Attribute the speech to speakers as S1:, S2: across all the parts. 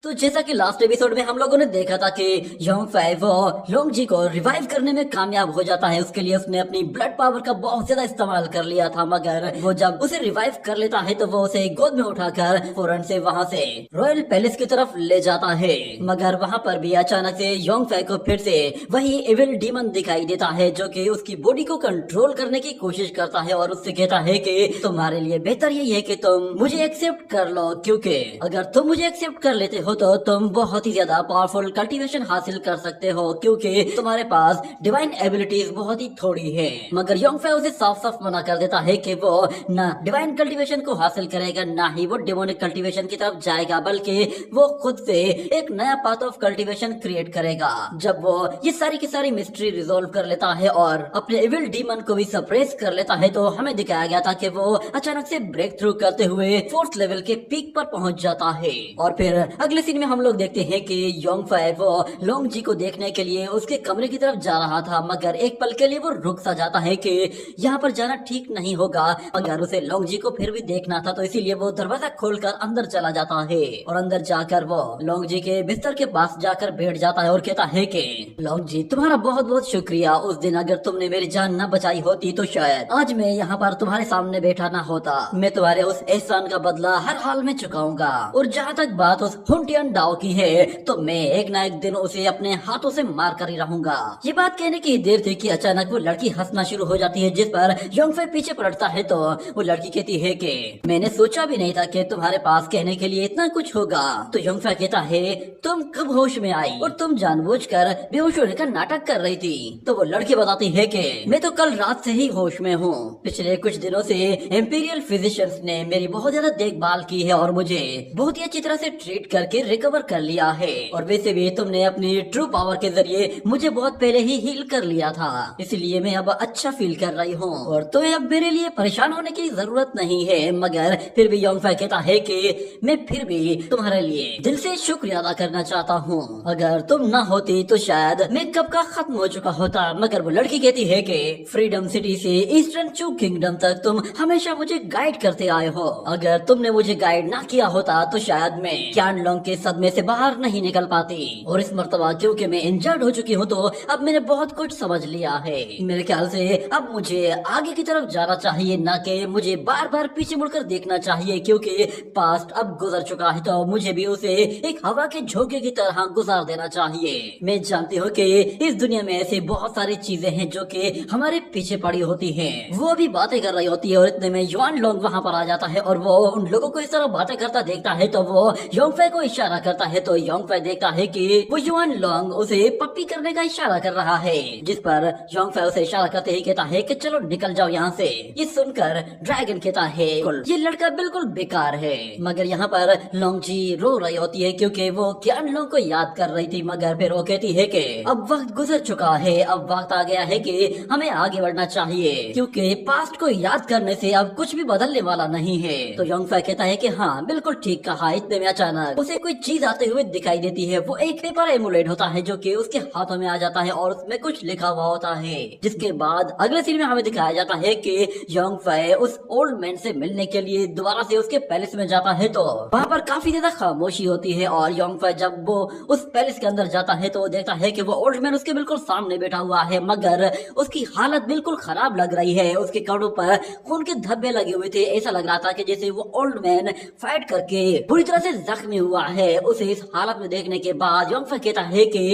S1: तो जैसा कि लास्ट एपिसोड में हम लोगों ने देखा था कि योंग फै वो लोंग जी को रिवाइव करने में कामयाब हो जाता है। उसके लिए उसने अपनी ब्लड पावर का बहुत ज्यादा इस्तेमाल कर लिया था, मगर वो जब उसे रिवाइव कर लेता है तो वो उसे गोद में उठाकर फौरन से वहाँ से रॉयल पैलेस की तरफ ले जाता है। मगर वहाँ पर भी अचानक से योंग फै को फिर से वही एविल डीमन दिखाई देता है, जो कि उसकी बॉडी को कंट्रोल करने की कोशिश करता है और उससे कहता है कि तुम्हारे लिए बेहतर यही है कि तुम मुझे एक्सेप्ट कर लो, क्योंकि अगर तुम मुझे एक्सेप्ट कर लेते हो तो तुम बहुत ही ज्यादा पावरफुल कल्टीवेशन हासिल कर सकते हो, क्योंकि तुम्हारे पास डिवाइन एबिलिटीज बहुत ही थोड़ी है। मगर योंग फै उसे साफ साफ मना कर देता है कि वो ना डिवाइन कल्टीवेशन को हासिल करेगा, ना ही वो डेमोनिक कल्टीवेशन की तरफ जाएगा, बल्कि वो खुद से एक नया पाथ ऑफ कल्टीवेशन क्रिएट करेगा। जब वो ये सारी की सारी मिस्ट्री रिजोल्व कर लेता है और अपने एविल डीमन को भी सप्रेस कर लेता है, तो हमें दिखाया गया था कि वो अचानक से ब्रेक थ्रू करते हुए 4th लेवल के पीक पर पहुंच जाता है। और फिर अगले सीन में हम लोग देखते हैं कि योंग फै वो लोंग जी को देखने के लिए उसके कमरे की तरफ जा रहा था, मगर एक पल के लिए वो रुक सा जाता है कि यहाँ पर जाना ठीक नहीं होगा। मगर उसे लोंग जी को फिर भी देखना था, तो इसीलिए वो दरवाजा खोलकर अंदर चला जाता है और अंदर जाकर वो लोंग जी के बिस्तर के पास जाकर बैठ जाता है और कहता है कि लोंग जी, तुम्हारा बहुत बहुत शुक्रिया। उस दिन अगर तुमने मेरी जान न बचाई होती तो शायद आज मैं यहाँ पर तुम्हारे सामने बैठा ना होता। मैं तुम्हारे उस एहसान का बदला हर हाल में चुकाऊंगा। और जहाँ तक बात उस हुंटियन डाओ की है, तो मैं एक ना एक दिन उसे अपने हाथों से मार कर ही रहूंगा। ये बात कहने की देर थी कि अचानक वो लड़की हंसना शुरू हो जाती है, जिस पर योंग फै पीछे पलटता है तो वो लड़की कहती है कि मैंने सोचा भी नहीं था कि तुम्हारे पास कहने के लिए इतना कुछ होगा। तो योंग फै कहता है, तुम कब होश में आई और तुम जानबूझकर बेहोश होने का नाटक कर रही थी। तो वो लड़की बताती है कि मैं तो कल रात से ही होश में हूँ। पिछले कुछ दिनों से इंपीरियल फिजिशियंस ने मेरी बहुत ज्यादा देखभाल की है और मुझे बहुत ही अच्छी तरह से ट्रीट करके रिकवर कर लिया है। और वैसे भी तुमने अपनी ट्रू पावर के जरिए मुझे बहुत पहले ही हील कर लिया था, इसलिए मैं अब अच्छा फील कर रही हूँ और तुम्हें अब मेरे लिए परेशान होने की जरूरत नहीं है। मगर फिर भी योंग फै कहता है कि मैं फिर भी तुम्हारे लिए दिल से शुक्रिया अदा करना चाहता हूँ। अगर तुम ना होती तो शायद मैं कब का खत्म हो चुका होता। मगर वो लड़की कहती है कि फ्रीडम सिटी से ईस्टर्न चू किंगडम तक तुम हमेशा मुझे गाइड करते आए हो। अगर तुमने मुझे गाइड ना किया होता तो शायद मैं क्यानलोंग के सदमे से बाहर नहीं निकल पाती। और इस मर्तबा क्योंकि मैं इंजर्ड हो चुकी हूँ तो अब मैंने बहुत कुछ समझ लिया है। मेरे ख्याल से अब मुझे आगे की तरफ जाना चाहिए, ना कि मुझे बार बार पीछे मुड़कर देखना चाहिए, क्योंकि पास्ट अब गुजर चुका है तो मुझे भी उसे एक हवा के झोंके की तरह गुजार देना चाहिए। मैं जानती हूँ कि इस दुनिया में ऐसी बहुत सारी चीजें हैं जो कि हमारे पीछे पड़ी होती हैं। वो भी बातें कर रही होती है और इतने में युआन लोंग वहाँ पर आ जाता है और वो उन लोगों को इस तरह बातें करता देखता है तो वो योंग फै को इशारा करता है। तो योंग फै देखता है कि वो युआन लोंग उसे पप्पी करने का इशारा कर रहा है, जिस पर योंग फै उसे इशारा करते ही कहता है कि चलो निकल जाओ यहाँ से। ये सुनकर ड्रैगन कहता है ये लड़का बिल्कुल बेकार है। मगर यहाँ पर लोंग जी रो रही होती है क्योंकि वो क्यान लोंग को याद कर रही थी। मगर फिर वो कहती है कि अब वक्त गुजर चुका है, अब वक्त आ गया है कि हमें आगे बढ़ना चाहिए, क्योंकि पास्ट को याद करने से अब कुछ भी बदलने वाला नहीं है। तो योंग फै कहता है कि हाँ बिल्कुल ठीक कहा। इतने में अचानक उसे कोई चीज आते हुए दिखाई देती है। वो एक पेपर एमुलेट होता है जो कि उसके हाथों में आ जाता है और उसमें कुछ लिखा हुआ होता है। जिसके बाद अगले सीन में हमें दिखाया जाता है कि योंग फै उस ओल्ड मैन से मिलने के लिए दोबारा से उसके पैलेस में जाता है। तो वहाँ पर काफी ज्यादा खामोशी होती है और योंग फै जब वो उस पैलेस के अंदर जाता है तो देखता है कि वो ओल्ड मैन उसके बिल्कुल सामने बैठा हुआ है, मगर उसकी हालत बिल्कुल खराब लग रही है। उसके कपड़ों पर खून के धब्बे लगे हुए थे। ऐसा लग रहा था कि जैसे वो ओल्ड मैन फाइट करके पूरी तरह से जख्मी हुआ है। उसे इस हालत में देखने के बाद योंग फै कहता है कि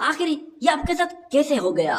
S1: आखिर ये आपके साथ कैसे हो गया?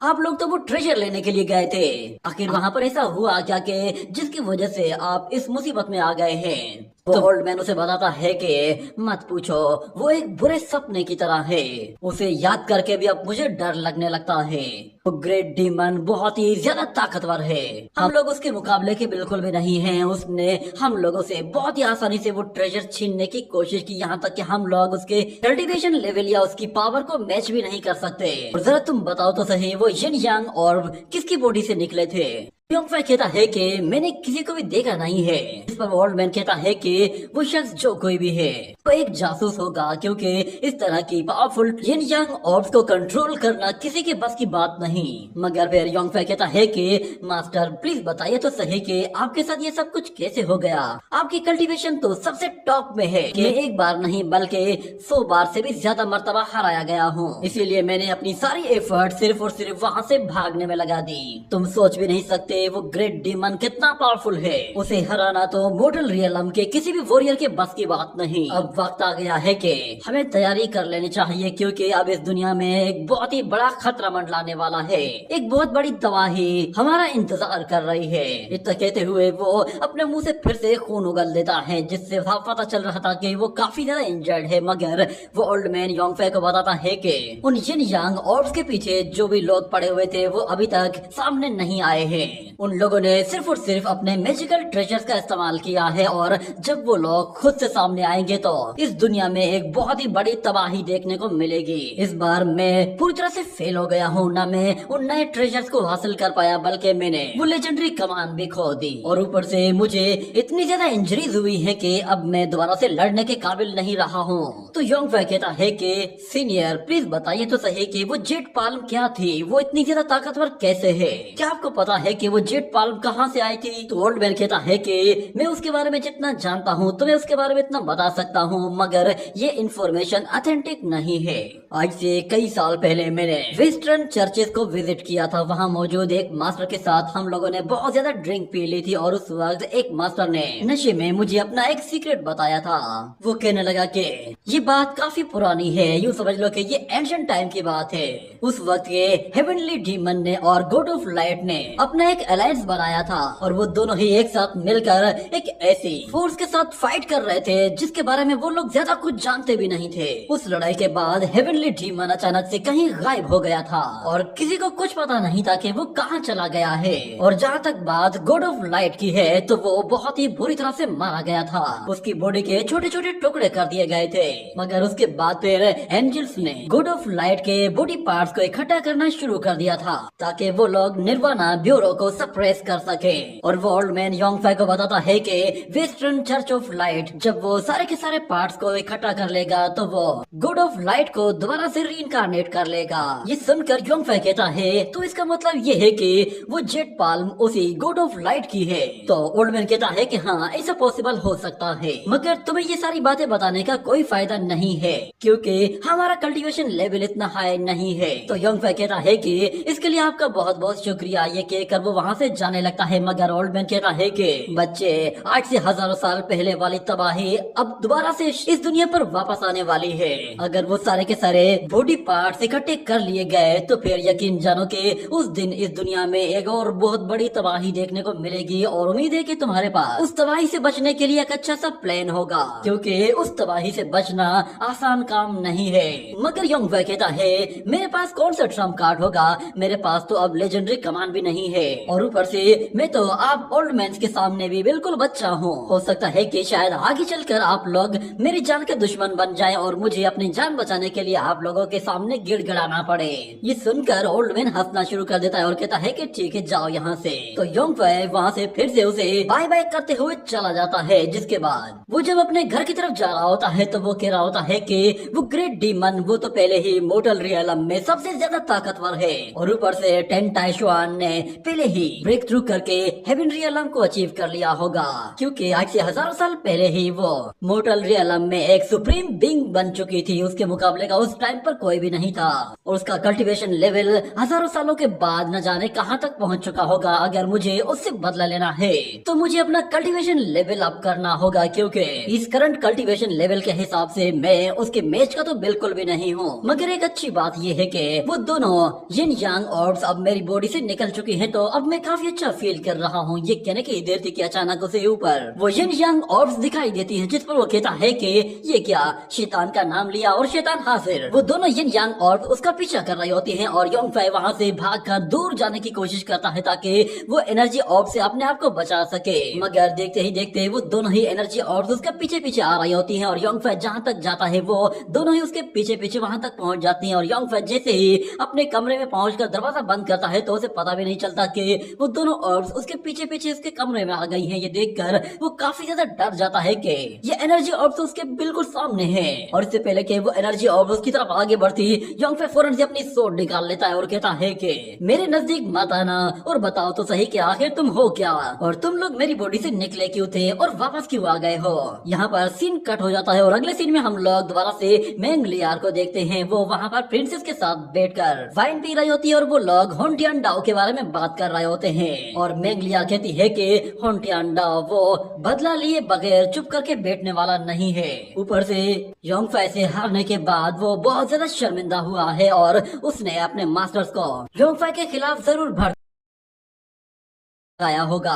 S1: आप लोग तो वो ट्रेजर लेने के लिए गए थे, आखिर वहाँ पर ऐसा हुआ क्या कि जिसकी वजह से आप इस मुसीबत में आ गए हैं? तो ओल्ड मैन उसे बताता है कि मत पूछो, वो एक बुरे सपने की तरह है। उसे याद करके भी अब मुझे डर लगने लगता है। वो ग्रेट डीमन बहुत ही ज्यादा ताकतवर है, हम लोग उसके मुकाबले के बिल्कुल भी नहीं हैं। उसने हम लोगों से बहुत ही आसानी से वो ट्रेजर छीनने की कोशिश की, यहाँ तक कि हम लोग उसके कल्टीवेशन लेवल या उसकी पावर को मैच भी नहीं कर सकते। और जरा तुम बताओ तो सही, वो यिन यांग और किसकी बॉडी से निकले थे? योंग फै कहता है कि मैंने किसी को भी देखा नहीं है। इस पर ओल्ड मैन कहता है कि वो शख्स जो कोई भी है वो एक जासूस होगा, क्योंकि इस तरह की पावरफुल यिन यांग ऑर्ब्स को कंट्रोल करना किसी के बस की बात नहीं। मगर फिर योंग फै कहता है कि मास्टर प्लीज बताइए तो सही कि आपके साथ ये सब कुछ कैसे हो गया। आपकी कल्टीवेशन तो सबसे टॉप में है कि एक बार नहीं बल्कि 100 बार से भी ज्यादा मर्तबा हराया गया हूँ। इसीलिए मैंने अपनी सारी एफर्ट सिर्फ और सिर्फ वहाँ से भागने में लगा दी। तुम सोच भी नहीं सकते वो ग्रेट डीमन कितना पावरफुल है। उसे हराना तो मोर्टल रियलम के किसी भी वॉरियर के बस की बात नहीं। अब वक्त आ गया है कि हमें तैयारी कर लेनी चाहिए, क्योंकि अब इस दुनिया में एक बहुत ही बड़ा खतरा मंडलाने वाला है। एक बहुत बड़ी तबाही हमारा इंतजार कर रही है। इतना कहते हुए वो अपने मुंह से फिर से खून उगल देता है, जिससे साफ पता चल रहा था कि वो काफी ज्यादा इंजर्ड है। मगर वो ओल्ड मैन योंग फै को बताता है कि उन यिन यांग ऑर्ब्स के पीछे जो भी लोग पड़े हुए थे वो अभी तक सामने नहीं आए हैं। उन लोगों ने सिर्फ और सिर्फ अपने मैजिकल ट्रेजर्स का इस्तेमाल किया है, और जब वो लोग खुद से सामने आएंगे तो इस दुनिया में एक बहुत ही बड़ी तबाही देखने को मिलेगी। इस बार मैं पूरी तरह से फेल हो गया हूँ। न मैं उन नए ट्रेजर्स को हासिल कर पाया, बल्कि मैंने वो लेजेंडरी कमान भी खो दी, और ऊपर से मुझे इतनी ज्यादा इंजरीज हुई है कि अब मैं दोबारा से लड़ने के काबिल नहीं रहा हूँ। तो योंग फै कहता है कि सीनियर प्लीज बताइए तो सही कि वो जेट पाल्म क्या थी, वो इतनी ज्यादा ताकतवर कैसे है? क्या आपको पता है कि वो जेट पाल्म कहाँ से आई थी? तो ओल्ड मैन कहता है कि मैं उसके बारे में जितना जानता हूँ तो मैं उसके बारे में इतना बता सकता हूँ, मगर ये इन्फॉर्मेशन ऑथेंटिक नहीं है। आज से कई साल पहले मैंने वेस्टर्न चर्चेस को विजिट किया था। वहाँ मौजूद एक मास्टर के साथ हम लोगों ने बहुत ज्यादा ड्रिंक पी ली थी, और उस वक्त एक मास्टर ने नशे में मुझे अपना एक सीक्रेट बताया था। वो कहने लगा कि ये बात काफी पुरानी है, यूँ समझ लो कि ये एंशिएंट टाइम की बात है। उस वक्त के हेवनली डीमन ने और गॉड ऑफ लाइट ने अपना एक अलायंस बनाया था, और वो दोनों ही एक साथ मिलकर एक ऐसी फोर्स के साथ फाइट कर रहे थे जिसके बारे में वो लोग ज्यादा कुछ जानते भी नहीं थे। उस लड़ाई के बाद हेवनली डीमन अचानक से कहीं गायब हो गया था, और किसी को कुछ पता नहीं था कि वो कहाँ चला गया है। और जहाँ तक बात गॉड ऑफ लाइट की है तो वो बहुत ही बुरी तरह से मारा गया था। उसकी बॉडी के छोटे छोटे टुकड़े कर दिए गए थे। मगर उसके बाद फिर एंजल्स ने गॉड ऑफ लाइट के बॉडी पार्ट्स को इकट्ठा करना शुरू कर दिया था, ताकि वो लोग निर्वाणा ब्यूरो को सप्रेस कर सके। और वो ओल्ड मैन योंग फै को बताता है कि वेस्टर्न चर्च ऑफ लाइट जब वो सारे के सारे पार्ट्स को इकट्ठा कर लेगा तो वो गॉड ऑफ लाइट को दोबारा से रीइंकार्नेट कर लेगा। ये सुनकर योंग फै कहता है तो इसका मतलब ये है कि वो जेट पाल्म उसी गॉड ऑफ लाइट की है। तो ओल्ड मैन कहता है कि हाँ ऐसा पॉसिबल हो सकता है, मगर तुम्हें ये सारी बातें बताने का कोई फायदा नहीं है, क्योंकि हमारा कल्टीवेशन लेवल इतना हाई नहीं है। तो योंग फै कहता है कि इसके लिए आपका बहुत बहुत शुक्रिया। ये कहकर वो वहाँ से जाने लगता है। मगर ओल्ड मैन कहता है कि बच्चे, आज से हजारों साल पहले वाली तबाही अब दोबारा से इस दुनिया पर वापस आने वाली है। अगर वो सारे के सारे बॉडी पार्ट्स इकट्ठे कर लिए गए तो फिर यकीन जानो कि उस दिन इस दुनिया में एक और बहुत बड़ी तबाही देखने को मिलेगी। और उम्मीद है कि तुम्हारे पास उस तबाही से बचने के लिए एक अच्छा सा प्लान होगा, क्योंकि उस तबाही से बचना आसान काम नहीं है। मगर योंग फै कहता है मेरे पास कौन सा ट्रम्प कार्ड होगा, मेरे पास तो अब लेजेंडरी कमान भी नहीं है, और ऊपर से मैं तो आप ओल्ड मैन के सामने भी बिल्कुल बच्चा हूँ। हो सकता है कि शायद आगे चलकर आप लोग मेरी जान के दुश्मन बन जाएं और मुझे अपनी जान बचाने के लिए आप लोगों के सामने गिड़गिड़ाना पड़े। ये सुनकर ओल्ड मैन हंसना शुरू कर देता है और कहता है कि ठीक है जाओ यहाँ से। तो योंग फै वहाँ से फिर से उसे बाय बाय करते हुए चला जाता है। जिसके बाद वो जब अपने घर की तरफ जा रहा होता है तो वो कह रहा होता है कि वो ग्रेट डीमन वो तो पहले ही मोर्टल रियलम में सबसे ज्यादा ताकतवर है, और ऊपर से टेन टाइशुआन ने पहले ही ब्रेक थ्रू करके हेवन रियलम को अचीव कर लिया होगा, क्योंकि आज से हजारों साल पहले ही वो मोर्टल रियलम में एक सुप्रीम बीइंग बन चुकी थी। उसके मुकाबले का उस टाइम पर कोई भी नहीं था, और उसका कल्टीवेशन लेवल हजारों सालों के बाद न जाने कहां तक पहुंच चुका होगा। अगर मुझे उससे बदला लेना है तो मुझे अपना कल्टीवेशन लेवल अप करना होगा, क्योंकि इस करंट कल्टीवेशन लेवल के हिसाब से मैं उसके मैच का तो बिल्कुल भी नहीं हूँ। मगर एक अच्छी बात यह है कि वो दोनों यिन यांग ऑर्ब्स अब मेरी बॉडी से निकल चुकी हैं, तो अब मैं काफी अच्छा फील कर रहा हूँ। ये कहने की देर थी कि अचानक उसे ऊपर वो यिन यांग ऑर्ब्स दिखाई देती हैं, जिस पर वो कहता है कि ये क्या, शैतान का नाम लिया और शैतान हाजिर। वो दोनों यिन यांग ऑर्ब्स उसका पीछा कर रही होती हैं, और योंग फै वहाँ से भागकर दूर जाने की कोशिश करता है ताकि वो एनर्जी ऑर्ब से अपने आप को बचा सके। मगर देखते ही देखते वो दोनों ही एनर्जी ऑर्ब्स उसके पीछे पीछे आ रही होती हैं, और योंग फै जहाँ तक जाता है वो दोनों ही उसके पीछे पीछे वहाँ तक पहुँच जाती हैं। और योंग फै जैसे ही अपने कमरे में पहुँचकर दरवाजा बंद करता है तो उसे पता भी नहीं चलता कि वो दोनों ऑर्ब्स उसके पीछे पीछे उसके कमरे में आ गई हैं। ये देखकर वो काफी ज्यादा डर जाता है कि ये एनर्जी ऑर्ब्स उसके बिल्कुल सामने है। और इससे पहले कि वो एनर्जी ऑर्ब्स की तरफ आगे बढ़ती, योंगफे फौरन से अपनी सोट निकाल लेता है और कहता है कि मेरे नजदीक मत आना और बताओ तो सही कि आखिर तुम हो क्या, और तुम लोग मेरी बॉडी से निकले क्यों थे और वापस क्यों आ गए हो। यहाँ पर सीन कट हो जाता है और अगले सीन में हम लोग दोबारा से मेंग लियार को देखते हैं। वो वहाँ पर प्रिंसेस के साथ बैठकर वाइन पी रही होती है और वो लोग होंटियान डाओ के बारे में बात कर रहे होते हैं। और मेंग लियार कहती है कि होंटियान डाओ वो बदला लिए बगैर चुप करके बैठने वाला नहीं है। ऊपर से योंगफे से हारने के बाद वो बहुत ज्यादा शर्मिंदा हुआ है और उसने अपने मास्टर्स को योंगफे के खिलाफ जरूर आया होगा।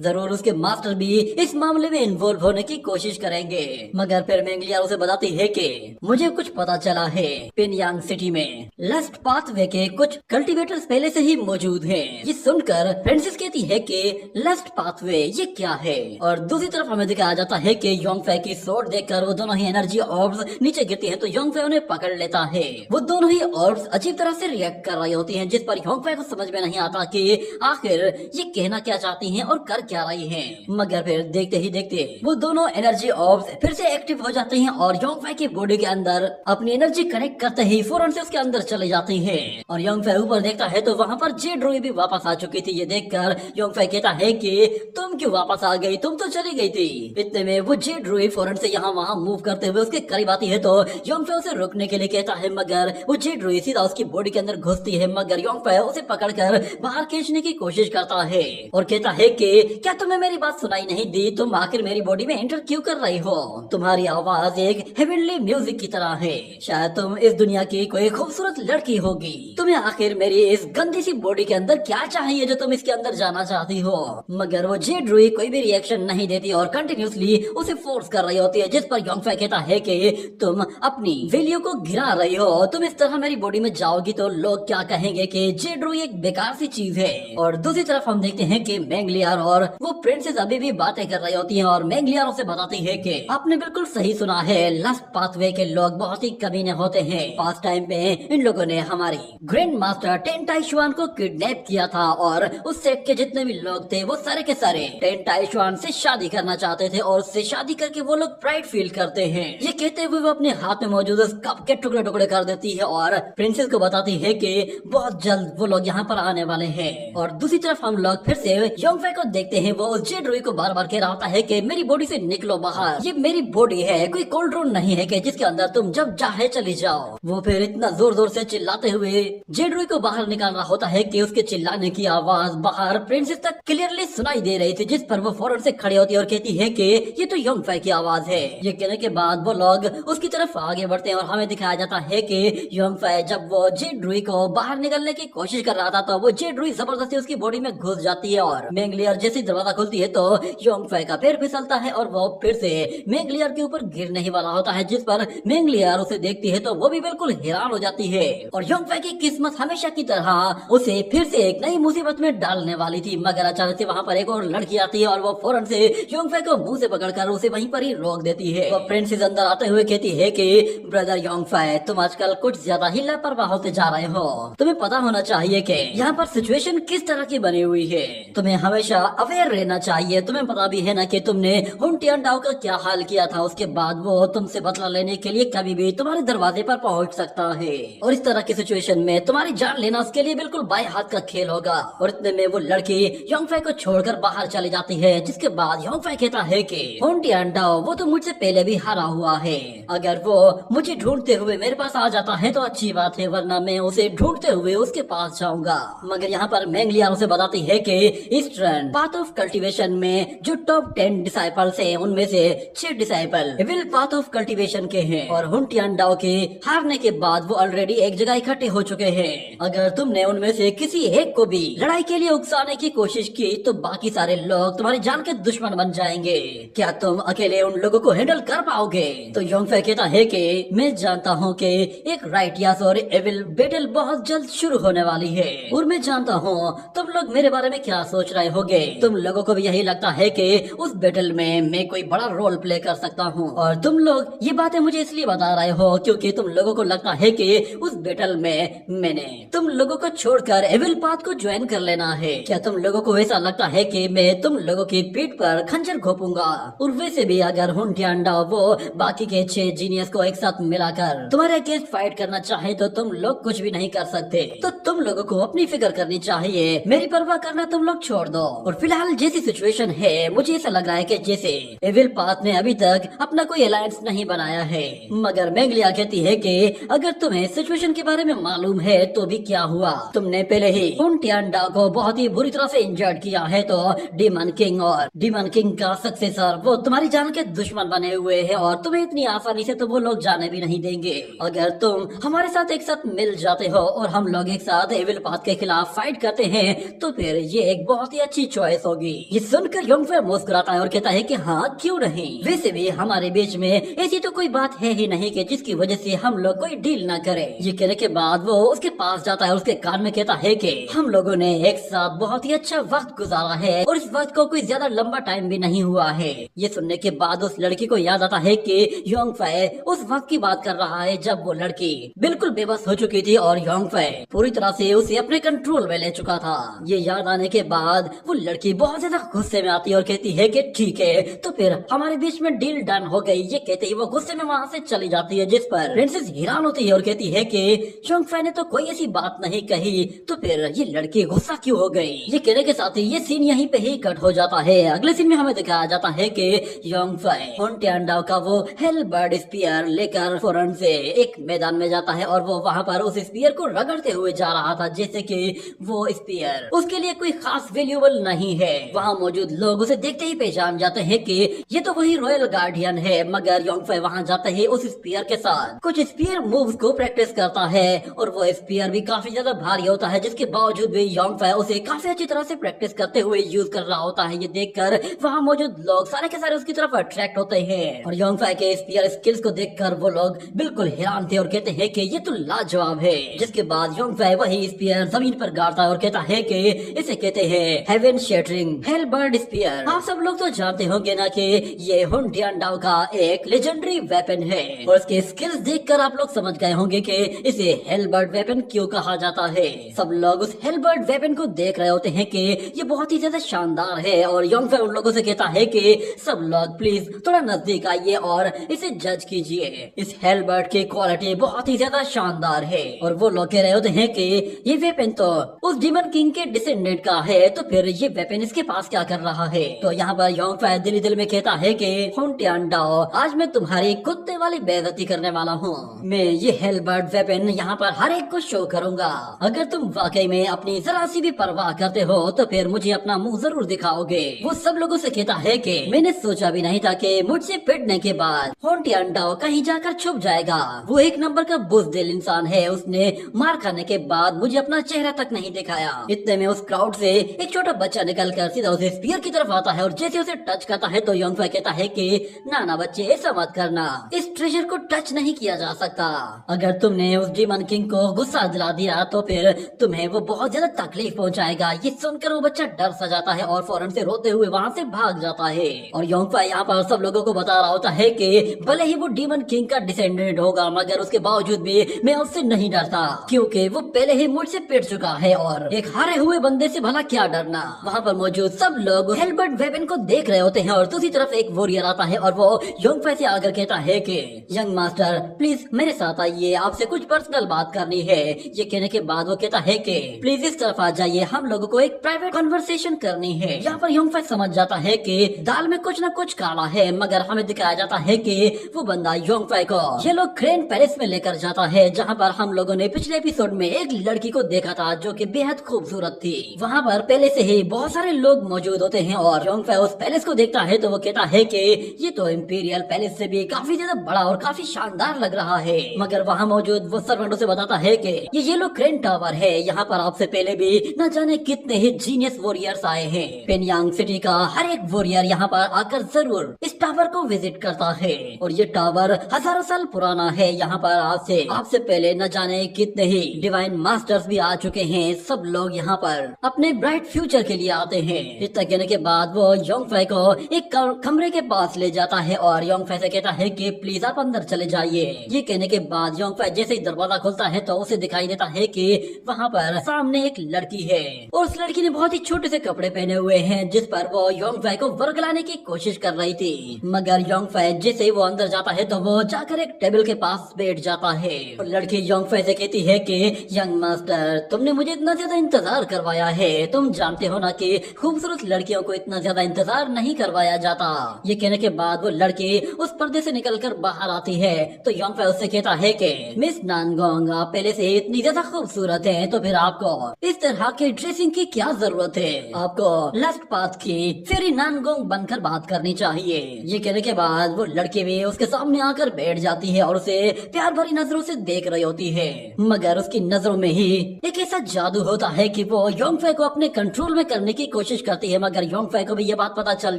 S1: जरूर उसके मास्टर भी इस मामले में इन्वॉल्व होने की कोशिश करेंगे। मगर फिर मेंगलियार उसे बताती है कि मुझे कुछ पता चला है, पिनयांग सिटी में लस्ट पाथवे के कुछ कल्टीवेटर्स पहले से ही मौजूद हैं। ये सुनकर फ्रेंसिस कहती है कि लस्ट पाथवे ये क्या है। और दूसरी तरफ हमें दिखाया जाता है कि योंगफे की सोट देखकर वो दोनों ही एनर्जी ऑर्ब्स नीचे गिरती हैं तो योंगफे उन्हें पकड़ लेता है। वो दोनों ही ऑर्ब्स अजीब तरह से रिएक्ट कर रही होती हैं, जिस पर योंगफे को समझ में नहीं आता कि आखिर ये कहना क्या चाहती हैं और कर क्या रही हैं। मगर फिर देखते ही देखते वो दोनों एनर्जी ऑर्ब्स फिर से एक्टिव हो जाते हैं और योंगफे की बॉडी के अंदर अपनी एनर्जी कनेक्ट करते ही फौरन से उसके अंदर चले जाती हैं। और योंगफे ऊपर देखता है तो वहाँ पर जेड रूई भी वापस आ चुकी थी। ये देखकर योंगफे कहता है कि तुम क्यों वापस आ गई, तुम तो चली गई थी। इतने में वो जेड रूई फौरन से यहाँ वहाँ मूव करते हुए उसके करीब आती है तो योंगफे उसे रोकने के लिए कहता है, मगर वो जेड रूई सीधा उसकी बॉडी के अंदर घुसती है। मगर योंगफे उसे पकड़कर बाहर खींचने की कोशिश करता है और कहता है कि क्या तुम्हें मेरी बात सुनाई नहीं दी, तुम आखिर मेरी बॉडी में एंटर क्यों कर रही हो। तुम्हारी आवाज एक हेवनली म्यूजिक की तरह है, शायद तुम इस दुनिया की कोई खूबसूरत लड़की होगी। तुम्हें आखिर मेरी इस गंदी सी बॉडी के अंदर क्या चाहिए जो तुम इसके अंदर जाना चाहती हो। मगर वो जेड रूई कोई भी रिएक्शन नहीं देती और कंटिन्यूसली उसे फोर्स कर रही होती है, जिस पर योंगफे कहता है कि तुम अपनी वैल्यू को गिरा रही हो, तुम इस तरह मेरी बॉडी में जाओगी तो लोग क्या कहेंगे कि जेड रूई एक बेकार सी चीज है। और दूसरी तरफ हम देखते हैं कि मेंगलियार और वो प्रिंसेस अभी भी बातें कर रही होती हैं और मेंगलियार उसे बताती है कि आपने बिल्कुल सही सुना है, लस्ट पाथवे के लोग बहुत ही कमीने होते हैं। पास्ट टाइम में इन लोगों ने हमारी ग्रैंड मास्टर टेन टाइशुआन को किडनैप किया था और उस सेट के जितने भी लोग थे वो सारे के सारे टेन टाइशुआन से शादी करना चाहते थे और उससे शादी करके वो लोग प्राइड फील करते हैं। ये कहते हुए वो अपने हाथ में मौजूद उस कप के टुकड़े टुकड़े कर देती है और प्रिंसेस को बताती है कि बहुत जल्द वो लोग यहाँ पर आने वाले हैं। और दूसरी तरफ हम लोग फिर से योंगफे को देखते हैं, वो उस जेड रूई को बार बार कह रहा होता है कि मेरी बॉडी से निकलो बाहर, ये मेरी बॉडी है, कोई कोल्ड ड्रोन नहीं है कि जिसके अंदर तुम जब चाहे चली जाओ। वो फिर इतना जोर जोर से चिल्लाते हुए जेड रूई को बाहर निकाल रहा होता है कि उसके चिल्लाने की आवाज बाहर प्रिंसेस तक क्लियरली सुनाई दे रही थी, जिस पर वो फौरन से खड़ी होती है और कहती है कि ये तो योंगफे की आवाज है। ये कहने के बाद वो लोग उसकी तरफ आगे बढ़ते हैं और हमें दिखाया जाता है कि योंगफे जब वो जेड रूई को बाहर निकलने की कोशिश कर रहा था तो वो जेड रूई जबरदस्ती उसकी बॉडी में घुस जाती है और मेंगलियर जैसे दरवाजा खुलती है तो योंगफे का पैर फिसलता है और वो फिर से मेंगलियर के ऊपर गिरने ही वाला होता है, जिस पर मेंगलियर उसे देखती है तो वो भी बिल्कुल हैरान हो जाती है। और योंगफे की किस्मत हमेशा की तरह उसे फिर से एक नई मुसीबत में डालने वाली थी। मगर अचानक से वहाँ पर एक और लड़की आती है और वो फौरन से योंगफे को मुंह से पकड़कर उसे वहीं पर ही रोक देती है। वो प्रिंसेस अंदर आते हुए कहती है कि ब्रदर योंगफे, तुम आजकल कुछ ज्यादा ही लापरवाह होते जा रहे हो। तुम्हें पता होना चाहिए कि यहाँ पर सिचुएशन किस तरह की बनी हुई है, तुम्हें हमेशा अवेयर रहना चाहिए। तुम्हें पता भी है ना कि तुमने होंटियान डाओ का क्या हाल किया था, उसके बाद वो तुमसे बदला लेने के लिए कभी भी तुम्हारे दरवाजे पर पहुंच सकता है और इस तरह की सिचुएशन में तुम्हारी जान लेना उसके लिए बिल्कुल बाएं हाथ का खेल होगा। और इतने में वो लड़की योंगफे को छोड़कर बाहर चली जाती है, जिसके बाद योंगफे कहता है कि होंटियान डाओ वो तो मुझसे पहले भी हारा हुआ है, अगर वो मुझे ढूंढते हुए मेरे पास आ जाता है तो अच्छी बात है, वरना मैं उसे ढूंढते हुए उसके पास जाऊंगा। मगर यहाँ पर मेंगलियार उसे बताती है कि ईस्टर्न पाथ ऑफ कल्टीवेशन में जो टॉप 10 डिसाइपल्स हैं उनमें से 6 disciple will path of cultivation के हैं और होंटियान डाओ के हारने के बाद वो ऑलरेडी एक जगह इकट्ठे हो चुके हैं। अगर तुमने उनमें से किसी एक को भी लड़ाई के लिए उकसाने की कोशिश की तो बाकी सारे लोग तुम्हारी जान के दुश्मन बन जाएंगे। क्या तुम अकेले उन लोगों को हैंडल कर पाओगे? तो योंगफे कहता है कि मैं जानता हूँ कि एक राइटियस और एविल बैटल बहुत जल्द शुरू होने वाली है और मैं जानता हूँ तुम लोग मेरे बारे में क्या सोच रहे होगे, तुम लोगों को भी यही लगता है कि उस बैटल में मैं कोई बड़ा रोल प्ले कर सकता हूँ, और तुम लोग ये बातें मुझे इसलिए बता रहे हो क्योंकि तुम लोगों को लगता है कि उस बैटल में मैंने तुम लोगों को छोड़कर एविल पाथ को ज्वाइन कर लेना है। क्या तुम लोगों को ऐसा लगता है कि मैं तुम लोगों की पीठ पर खंजर घोपूंगा? और वैसे भी अगर हुंटियांडा वो बाकी के 6 जीनियस को एक साथ मिलाकर तुम्हारे अगेंस्ट फाइट करना चाहे तो तुम लोग कुछ भी नहीं कर सकते। तो तुम लोगों को अपनी फिक्र करनी चाहिए, मेरी परवाह करना तुम लोग छोड़ दो। और फिलहाल जैसी सिचुएशन है, मुझे ऐसा लग रहा है कि जैसे एविल पाथ ने अभी तक अपना कोई अलायंस नहीं बनाया है, मगर मैंगलिया कहती है कि अगर तुम्हें सिचुएशन के बारे में मालूम है तो भी क्या हुआ, तुमने पहले ही हुंटियांडा को बहुत ही बुरी तरह से इंजर्ड किया है, तो डीमन किंग और डीमन किंग का सक्सेसर वो तुम्हारी जान के दुश्मन बने हुए हैं और तुम्हें इतनी आसानी से तो वो लोग जाने भी नहीं देंगे। अगर तुम हमारे साथ एक साथ मिल जाते हो और हम लोग एक साथ एविल पाथ के खिलाफ फाइट करते हैं तो फिर ये एक बहुत ही अच्छी चॉइस होगी। ये सुनकर योंगफे मुस्कुराता है और कहता है कि हाँ क्यों नहीं, वैसे भी हमारे बीच में ऐसी तो कोई बात है ही नहीं कि जिसकी वजह से हम लोग कोई डील ना करें। ये कहने के बाद वो उसके पास जाता है और उसके कान में कहता है कि हम लोगों ने एक साथ बहुत ही अच्छा वक्त गुजारा है और इस वक्त को कोई ज्यादा लंबा टाइम भी नहीं हुआ है। ये सुनने के बाद उस लड़की को याद आता है कि योंगफे उस वक्त की बात कर रहा है जब वो लड़की बिल्कुल बेबस हो चुकी थी और योंगफे पूरी तरह से उसे अपने कंट्रोल में ले चुका था। ये याद आने के बाद वो लड़की बहुत ज्यादा गुस्से में आती है और कहती है कि ठीक है तो फिर हमारे बीच में डील डन हो गई। ये कहते ही वो गुस्से में वहाँ से चली जाती है, जिस पर प्रिंसेस हैरान होती है और कहती है कि योंगफे ने तो कोई ऐसी बात नहीं कही, तो फिर ये लड़की गुस्सा क्यों हो गई। ये कहने के साथ ही ये सीन यहीं पे ही कट हो जाता है। अगले सीन में हमें दिखाया जाता है कि योंगफे हुंटियांडा का वो हेलबर्ड स्पीयर लेकर फौरन से एक मैदान में जाता है और वो वहाँ पर उस स्पीयर को रगड़ते हुए जा रहा था, जैसे कि वो स्पीयर उसके लिए कोई खास वैल्यूएबल नहीं है। वहाँ मौजूद लोग उसे देखते ही पहचान जाते हैं कि ये तो वही रॉयल गार्डियन है, मगर योंगफे वहाँ जाते ही उस स्पीयर के साथ कुछ स्पीयर मूव्स को प्रैक्टिस करता है और वो स्पीयर भी काफी ज्यादा भारी होता है, जिसके बावजूद भी योंगफे उसे काफी अच्छी तरह से प्रैक्टिस करते हुए यूज कर रहा होता है। ये देखकर वहाँ मौजूद लोग सारे के सारे उसकी तरफ अट्रैक्ट होते हैं और योंगफे के स्पीयर स्किल्स को देखकर वो लोग बिल्कुल हैरान थे और कहते हैं कि ये तो लाजवाब है। जिसके बाद योंगफे वही स्पीयर जमीन पर गाड़ता है और कहता है कि इसे कहते हैं हेवन शैटरिंग हेलबर्ड स्पीयर। आप सब लोग तो जानते होंगे ना कि ये हुंटियांडा का एक लेजेंडरी वेपन है और इसके स्किल्स देखकर आप लोग समझ गए होंगे कि इसे हेलबर्ड वेपन क्यों कहा जाता है। सब लोग उस हेलबर्ड वेपन को देख रहे होते हैं कि ये बहुत ही ज्यादा शानदार है और योंगफे उन लोगों से कहता है कि सब लोग प्लीज थोड़ा नजदीक आइए और इसे जज कीजिए। इस हेलबर्ड की क्वालिटी बहुत ही ज्यादा शानदार है और वो लोग कह रहे होते हैं कि ये वेपन तो उस डीमन किंग के डिसेंडेंट का है, तो फिर ये वेपन इसके पास क्या कर रहा है। तो यहाँ पर योंगफे दिल ही दिल में कहता है कि हुंटियांडा आज मैं तुम्हारी कुत्ते वाली बेइज्जती करने वाला हूँ। मैं ये हेलबर्ड वेपन यहाँ पर हर एक को शो करूंगा। अगर तुम वाकई में अपनी जरा सी भी परवाह करते हो तो फिर मुझे अपना मुंह जरूर दिखाओगे। वो सब लोगों से कहता है कि मैंने सोचा भी नहीं था कि मुझसे पिटने के बाद हुंटियांडा कहीं जाकर छुप जाएगा। वो एक नंबर का बुज़दिल इंसान है, उसने मार खाने के बाद मुझे अपना चेहरा तक नहीं दिखाया। इतने में उस क्राउड से एक छोटा बच्चा निकल कर सीधा उसे स्पीयर की तरफ आता है और जैसे उसे टच करता है तो योंगफे कहता है कि ना बच्चे ऐसा मत करना, इस ट्रेजर को टच नहीं किया जा सकता। अगर तुमने उस डीमन किंग को गुस्सा दिला दिया तो फिर तुम्हें वो बहुत ज्यादा तकलीफ पहुंचाएगा। ये सुनकर वो बच्चा डर सा जाता है और फौरन से रोते हुए वहाँ से भाग जाता है और योंगफे यहाँ पर सब लोगों को बता रहा होता है कि भले ही वो डीमन किंग का डिसेंडेंट होगा मगर उसके बावजूद भी मैं उससे नहीं डरता, क्योंकि वो पहले ही मुझसे पिट चुका है और एक हारे हुए बंदे से भला क्या डरना। वहाँ पर मौजूद सब लोग हेलबर्ड वेपन को देख रहे होते हैं और दूसरी तरफ एक वॉरियर आता है और वो योंगफे से आकर कहता है कि यंग मास्टर प्लीज मेरे साथ आइए, आपसे कुछ पर्सनल बात करनी है। ये कहने के बाद वो कहता है कि प्लीज इस तरफ आ जाइए, हम लोगों को एक प्राइवेट कन्वर्सेशन करनी है। यहाँ पर योंगफे समझ जाता है कि दाल में कुछ न कुछ काला है, मगर हमें दिखाया जाता है कि वो बंदा योंगफे को ये लोग क्रेन पैलेस में लेकर जाता है, जहाँ पर हम लोगों ने पिछले एपिसोड में एक लड़की को देखा था जो कि बेहद खूबसूरत थी। वहाँ पर पहले से ही बहुत सारे लोग मौजूद होते हैं और योंगफे उस पैलेस को देखता है तो वो कहता है कि ये तो इंपीरियल पैलेस से भी काफी ज्यादा बड़ा और काफी शानदार लग रहा है। मगर वहाँ मौजूद वो सर्वेंटों से बताता है कि ये येलो क्रेन टावर है, यहाँ पर आपसे पहले भी न जाने कितने ही जीनियस वॉरियर्स आए हैं। पेनयांग सिटी का हर एक वॉरियर यहाँ पर आकर जरूर इस टावर को विजिट करता है और ये टावर हजारों साल पुराना है। यहाँ पर आपसे पहले न जाने कितने ही डिवाइन मास्टर्स भी आ चुके हैं। सब लोग यहाँ पर अपने ब्राइट ब्राइट फ्यूचर के लिए आते हैं। इतना कहने के बाद वो योंग फै को एक कमरे के पास ले जाता है और योंग फै से कहता है कि प्लीज आप अंदर चले जाइए। ये कहने के बाद योंग फै जैसे ही दरवाजा खुलता है तो उसे दिखाई देता है कि वहाँ पर सामने एक लड़की है और उस लड़की ने बहुत ही छोटे से कपड़े पहने हुए हैं जिस पर वो योंग फै को वर्गलाने की कोशिश कर रही थी। मगर योंग फै जैसे ही वो अंदर जाता है तो वो जाकर एक टेबल के पास बैठ जाता है और लड़की योंग फै से कहती है कि यंग मास्टर, तुमने मुझे इतना ज्यादा इंतजार करवाया है। तुम जानते हो ना कि खूबसूरत लड़कियों को इतना ज्यादा इंतजार नहीं करवाया जाता। ये कहने के बाद वो लड़की उस पर्दे से निकलकर बाहर आती है तो योंग फै उससे कहता है कि मिस नानगोंग, आप पहले से इतनी ज्यादा खूबसूरत हैं तो फिर आपको इस तरह की ड्रेसिंग की क्या जरूरत है। आपको लास्ट पाथ की फेरी नानगोंग बनकर बात करनी चाहिए। ये कहने के बाद वो लड़की भी उसके सामने आकर बैठ जाती है और उसे प्यार भरी नजरों से देख रही होती है। मगर उसकी नजरों में ही एक ऐसा जादू होता है कि वो योंग फै को अपने कंट्रोल में करने की कोशिश करती है। मगर योंग फै को भी ये बात पता चल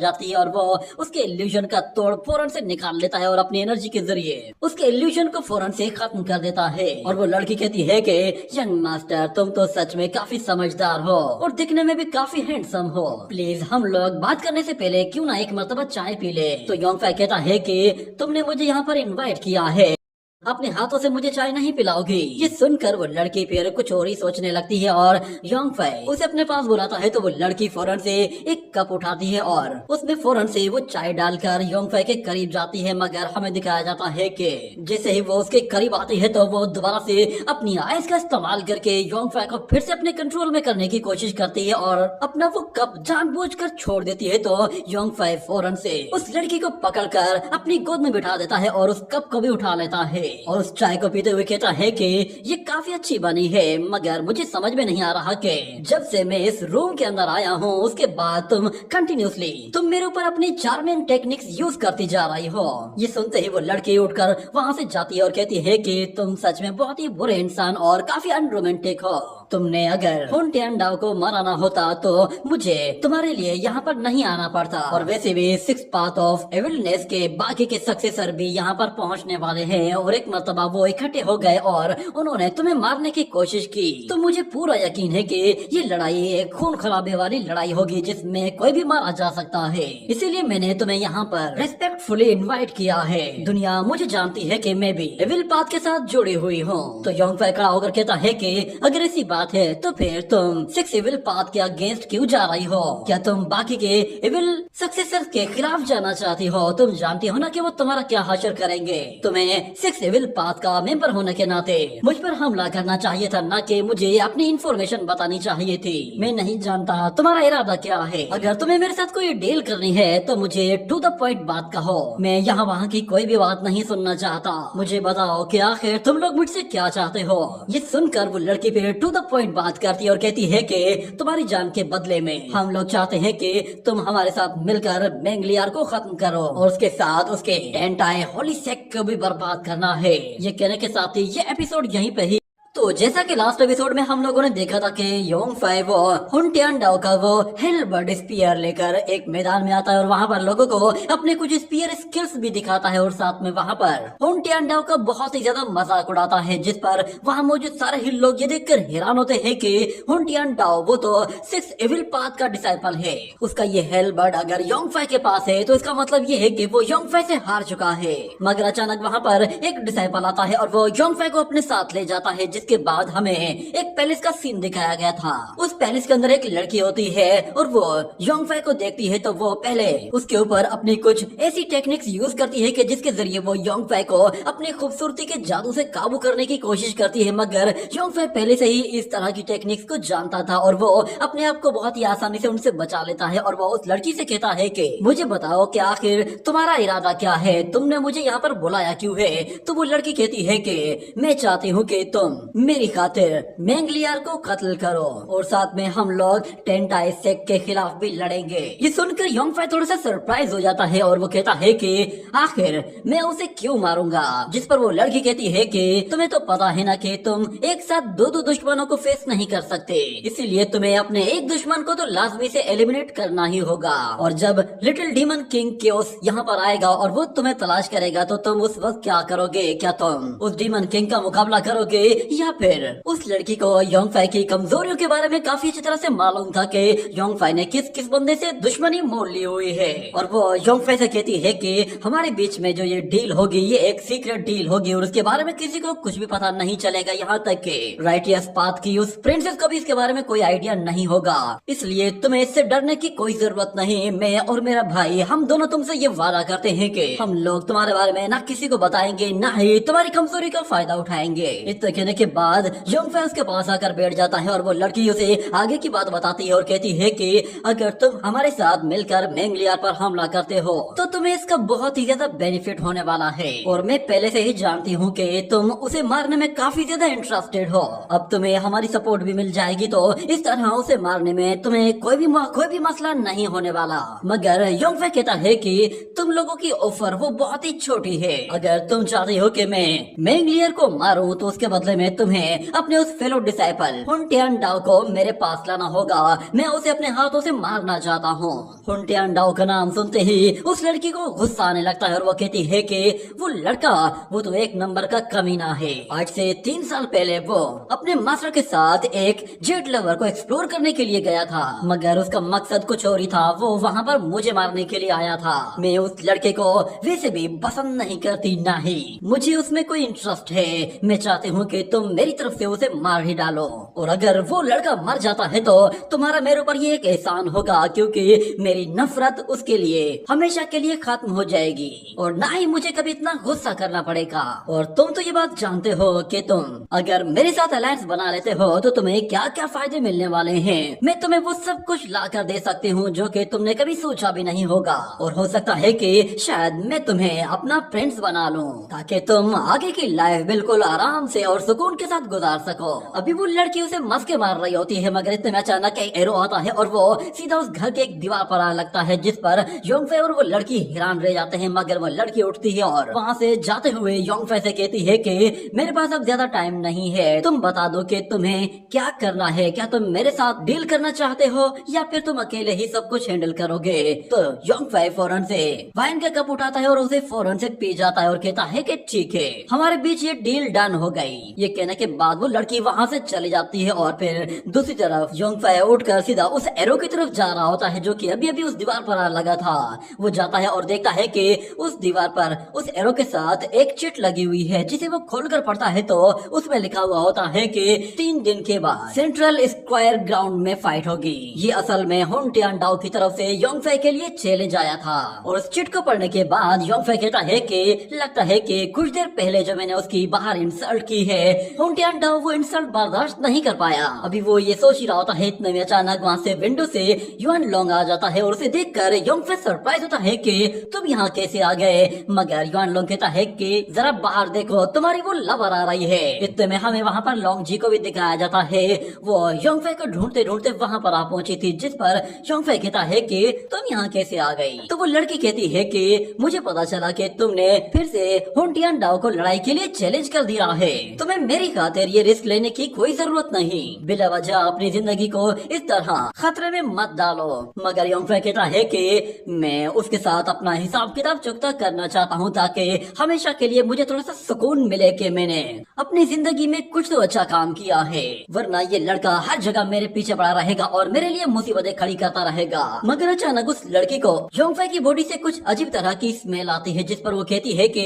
S1: जाती है और वो उसके इल्यूजन का तोड़ फौरन से निकाल लेता है और अपनी एनर्जी के जरिए उसके इल्यूजन को फौरन से खत्म कर देता है। और वो लड़की कहती है कि यंग मास्टर, तुम तो सच में काफी समझदार हो और दिखने में भी काफी हैंडसम हो। प्लीज हम लोग बात करने से पहले क्यों ना एक मर्तबा चाय पी ले। तो योंग फै कहता है कि तुमने मुझे यहाँ पर इनवाइट किया है, अपने हाथों से मुझे चाय नहीं पिलाओगी। ये सुनकर वो लड़की फिर कुछ और ही सोचने लगती है और योंग फै उसे अपने पास बुलाता है तो वो लड़की फौरन से एक कप उठाती है और उसमें फौरन से वो चाय डालकर योंग फै के करीब जाती है। मगर हमें दिखाया जाता है कि जैसे ही वो उसके करीब आती है तो वो दोबारा से अपनी आइज का इस्तेमाल करके योंग फै को फिर से अपने कंट्रोल में करने की कोशिश करती है और अपना वो कप जानबूझकर छोड़ देती है। तो योंग फै फौरन से उस लड़की को पकड़कर अपनी गोद में बिठा देता है और उस कप को भी उठा लेता है और उस चाय को पीते हुए कहता है कि ये काफी अच्छी बनी है, मगर मुझे समझ में नहीं आ रहा कि जब से मैं इस रूम के अंदर आया हूँ उसके बाद तुम मेरे ऊपर अपनी चार्मिंग टेक्निक्स यूज करती जा रही हो। ये सुनते ही वो लड़की उठकर वहाँ से जाती है और कहती है कि तुम सच में बहुत ही बुरे इंसान और काफी अनरोमांटिक हो। तुमने अगर हुन टियानडाओ को मराना होता तो मुझे तुम्हारे लिए यहाँ पर नहीं आना पड़ता। और वैसे भी सिक्स पाथ ऑफ एविलनेस के बाकी के सक्सेसर भी यहाँ पर पहुँचने वाले हैं और एक मर्तबा वो इकट्ठे हो गए और उन्होंने तुम्हें मारने की कोशिश की। तो मुझे पूरा यकीन है कि ये लड़ाई एक खून खराबे वाली लड़ाई होगी जिसमें कोई भी मारा जा सकता है। इसीलिए मैंने तुम्हें यहाँ पर रेस्पेक्टफुली इनवाइट किया है। दुनिया मुझे जानती है कि मैं भी एविल पाथ के साथ जुड़ी हुई हूँ। तो योंग फै खड़ा होकर कहता है कि अगर ऐसी बात है तो फिर तुम सिक्स एविल पाथ के अगेंस्ट क्यों जा रही हो? क्या तुम बाकी के एविल सक्सेसर्स के खिलाफ जाना चाहती हो? तुम जानती हो ना कि वो तुम्हारा क्या हासिल करेंगे। तुम्हें सिक्स एविल पाथ का मेंबर होने के नाते मुझ पर हमला करना चाहिए था, ना कि मुझे अपनी इन्फॉर्मेशन बतानी चाहिए थी। मैं नहीं जानता तुम्हारा इरादा क्या है। अगर तुम्हें मेरे साथ कोई डील करनी है तो मुझे टू द पॉइंट बात कहो। मैं यहाँ वहाँ की कोई भी बात नहीं सुनना चाहता। मुझे बताओ कि आखिर तुम लोग मुझसे क्या चाहते हो। ये सुनकर वो लड़की फिर टू द पॉइंट बात करती है और कहती है कि तुम्हारी जान के बदले में हम लोग चाहते हैं कि तुम हमारे साथ मिलकर मैंगलियार को खत्म करो और उसके साथ उसके एंटाई होली सेक को भी बर्बाद करना है। ये कहने के साथ ही ये एपिसोड यहीं पे ही। तो जैसा कि लास्ट एपिसोड में हम लोगों ने देखा था कि योंग फै वो हुन टियानडाओ का वो हेलबर्ड स्पीयर लेकर एक मैदान में आता है और वहाँ पर लोगों को अपने कुछ स्पीयर स्किल्स भी दिखाता है और साथ में वहाँ पर हुन टियानडाओ का बहुत ही ज्यादा मजाक उड़ाता है, जिस पर वहाँ मौजूद सारे ही लोग ये देखकर हैरान होते हैं कि हुन टियानडाओ वो तो सिक्स एविल पाथ का डिसाइपल है। उसका ये हेलबर्ड अगर योंग फै के पास है तो इसका मतलब ये है कि वो योंग फै से हार चुका है। मगर अचानक वहाँ पर एक डिसाइपल आता है और वो योंग फै को अपने साथ ले जाता है, जिसके बाद हमें एक पैलेस का सीन दिखाया गया था। उस पैलेस के अंदर एक लड़की होती है और वो योंग फै को देखती है तो वो पहले उसके ऊपर अपनी कुछ ऐसी टेक्निक्स यूज करती है कि जिसके जरिए वो योंग फै को अपनी खूबसूरती के जादू से काबू करने की कोशिश करती है। मगर योंग फै पहले से ही इस तरह की टेक्निक्स को जानता था और वो अपने आप को बहुत ही आसानी से उनसे बचा लेता है और वो उस लड़की से कहता है कि मुझे बताओ कि आखिर तुम्हारा इरादा क्या है, तुमने मुझे यहाँ पर बुलाया क्यों है? तो वो लड़की कहती है कि मैं चाहती हूँ कि तुम मेरी खातिर मैंगलियार को कत्ल करो और साथ में हम लोग टेंटाई सेक के खिलाफ भी लड़ेंगे। ये सुनकर योंग फै थोड़ा सा सरप्राइज हो जाता है और वो कहता है कि आखिर मैं उसे क्यों मारूंगा? जिस पर वो लड़की कहती है कि तुम्हें तो पता है ना कि तुम एक साथ दो दुश्मनों को फेस नहीं कर सकते, इसीलिए तुम्हें अपने एक दुश्मन को तो लाजमी से एलिमिनेट करना ही होगा। और जब लिटिल डीमन किंग केओस यहाँ पर आएगा और वो तुम्हें तलाश करेगा तो तुम उस वक्त क्या करोगे? क्या तुम उस डीमन किंग का मुकाबला करोगे या फिर उस लड़की को योंगफाई की कमजोरियों के बारे में काफी अच्छी तरह से मालूम था कि योंगफाई ने किस किस बंदे से दुश्मनी मोल ली हुई है, और वो योंगफाई से कहती है कि हमारे बीच में जो ये डील होगी ये एक सीक्रेट डील होगी और उसके बारे में किसी को कुछ भी पता नहीं चलेगा, यहाँ तक कि राइटियस पाथ की उस प्रिंसेस को भी इसके बारे में कोई आइडिया नहीं होगा। इसलिए तुम्हें इससे डरने की कोई जरूरत नहीं। मैं और मेरा भाई हम दोनों तुमसे ये वादा करते हैं कि हम लोग तुम्हारे बारे में ना किसी को बताएंगे, ना ही तुम्हारी कमजोरी का फायदा उठाएंगे। इतना कहने के बाद योंगफाई उसके पास आकर बैठ जाता है और वो लड़की उसे आगे की बात बताती है और कहती है कि अगर तुम हमारे साथ मिलकर मैंगलियर पर हमला करते हो तो तुम्हें इसका बहुत ही ज्यादा बेनिफिट होने वाला है, और मैं पहले से ही जानती हूँ कि तुम उसे मारने में काफी ज्यादा इंटरेस्टेड हो। अब तुम्हें हमारी सपोर्ट भी मिल जाएगी तो इस तरह उसे मारने में तुम्हें कोई भी मसला नहीं होने वाला। मगर योंगफाई कहता है कि तुम लोगों की ऑफर वो बहुत ही छोटी है। अगर तुम चाहते हो कि मैं मैंगलियर को मारूं तो उसके बदले में तुम्हें अपने उस फेलो डिसाइपल हुनटियान डाओ को मेरे पास लाना होगा। मैं उसे अपने हाथों से मारना चाहता हूँ। हुनटियान डाओ का नाम सुनते ही उस लड़की को गुस्सा आने लगता है और वो कहती है कि वो लड़का वो तो एक नंबर का कमीना है। आज से 3 साल पहले वो अपने मास्टर के साथ एक जेट लवर को एक्सप्लोर करने के लिए गया था, मगर उसका मकसद कुछ और ही था। वो वहाँ पर मुझे मारने के लिए आया था। मैं उस लड़के को वैसे भी पसंद नहीं करती, ना ही मुझे उसमें कोई इंटरेस्ट है। मैं चाहती हूँ कि तुम मेरी तरफ से उसे मार ही डालो, और अगर वो लड़का मर जाता है तो तुम्हारा मेरे ऊपर ये एक एहसान होगा, क्योंकि मेरी नफरत उसके लिए हमेशा के लिए खत्म हो जाएगी और ना ही मुझे कभी इतना गुस्सा करना पड़ेगा। और तुम तो ये बात जानते हो कि तुम अगर मेरे साथ अलायंस बना लेते हो तो तुम्हें क्या क्या फायदे मिलने वाले हैं। मैं तुम्हें वो सब कुछ ला कर दे सकती हूँ जो कि तुमने कभी सोचा भी नहीं होगा, और हो सकता है कि शायद मैं तुम्हें अपना फ्रेंड्स बना लूं ताकि तुम आगे की लाइफ बिल्कुल आराम से और सुकून के साथ गुजार सको। अभी वो लड़की उसे मस्के मार रही होती है, मगर इतने में अचानक एक एरो आता है और वो सीधा उस घर के एक दीवार पर आ लगता है, जिस पर योंगफाई और वो लड़की हैरान रह जाते हैं। मगर वो लड़की उठती है और वहाँ से जाते हुए योंगफाई से कहती है कि मेरे पास अब ज्यादा टाइम नहीं है, तुम बता दो कि तुम्हें क्या करना है। क्या तुम मेरे साथ डील करना चाहते हो या फिर तुम अकेले ही सब कुछ हैंडल करोगे? तो योंगफाई फौरन से वाइन का कप उठाता है और उसे फौरन से पी जाता है और कहता है कि ठीक है, हमारे बीच ये डील डन हो गई। ये कहने के बाद वो लड़की वहाँ से चली जाती है और फिर दूसरी तरफ योंगफाई उठकर सीधा उस एरो की तरफ जा रहा होता है जो कि अभी अभी उस दीवार पर लगा था। वो जाता है और देखता है कि उस दीवार पर उस एरो के साथ एक चिट लगी हुई है, जिसे वो खोलकर पढ़ता है तो उसमें लिखा हुआ होता है कि 3 दिन के बाद सेंट्रल स्क्वायर ग्राउंड में फाइट होगी। ये असल में हुनटियान डाओ की तरफ से योंगफाई के लिए चैलेंज आया था। और उस चिट को पढ़ने के बाद योंगफाई कहता है कि लगता है कि कुछ देर पहले जो मैंने उसकी बाहर इंसल्ट की है, हुनटियान डाओ वो इंसल्ट बर्दाश्त नहीं कर पाया। अभी वो ये सोच ही रहा होता है, इतने में अचानक वहाँ से विंडो से युआन लोंग आ जाता है और उसे देखकर योंगफाई सरप्राइज होता है कि तुम यहाँ कैसे आ गए। मगर युआन लोंग कहता है कि जरा बाहर देखो, तुम्हारी वो लवर आ रही है। इतने में हमें वहाँ पर लोंग जी को भी दिखाया जाता है। वो योंगफाई को ढूंढते ढूंढते वहाँ पर आ पहुंची थी, जिस पर योंगफाई कहता है कि तुम यहाँ कैसे आ गई? तो वो लड़की कहती है कि मुझे पता चला कि तुमने फिर से हुनटियान डाओ को लड़ाई के लिए चैलेंज कर दिया है। तुम्हें मेरी खातिर ये रिस्क लेने की कोई जरूरत नहीं। बिला वजह अपनी जिंदगी को इस तरह खतरे में मत डालो। मगर योंगफाई कहता है कि मैं उसके साथ अपना हिसाब किताब चुकता करना चाहता हूँ ताकि हमेशा के लिए मुझे थोड़ा सा सुकून मिले कि मैंने अपनी जिंदगी में कुछ तो अच्छा काम किया है, वरना ये लड़का हर जगह मेरे पीछे पड़ा रहेगा और मेरे लिए मुसीबतें खड़ी करता रहेगा। मगर अचानक उस लड़की को योंगफाई की बॉडी से कुछ अजीब तरह की स्मेल आती है, जिस पर वो कहती है कि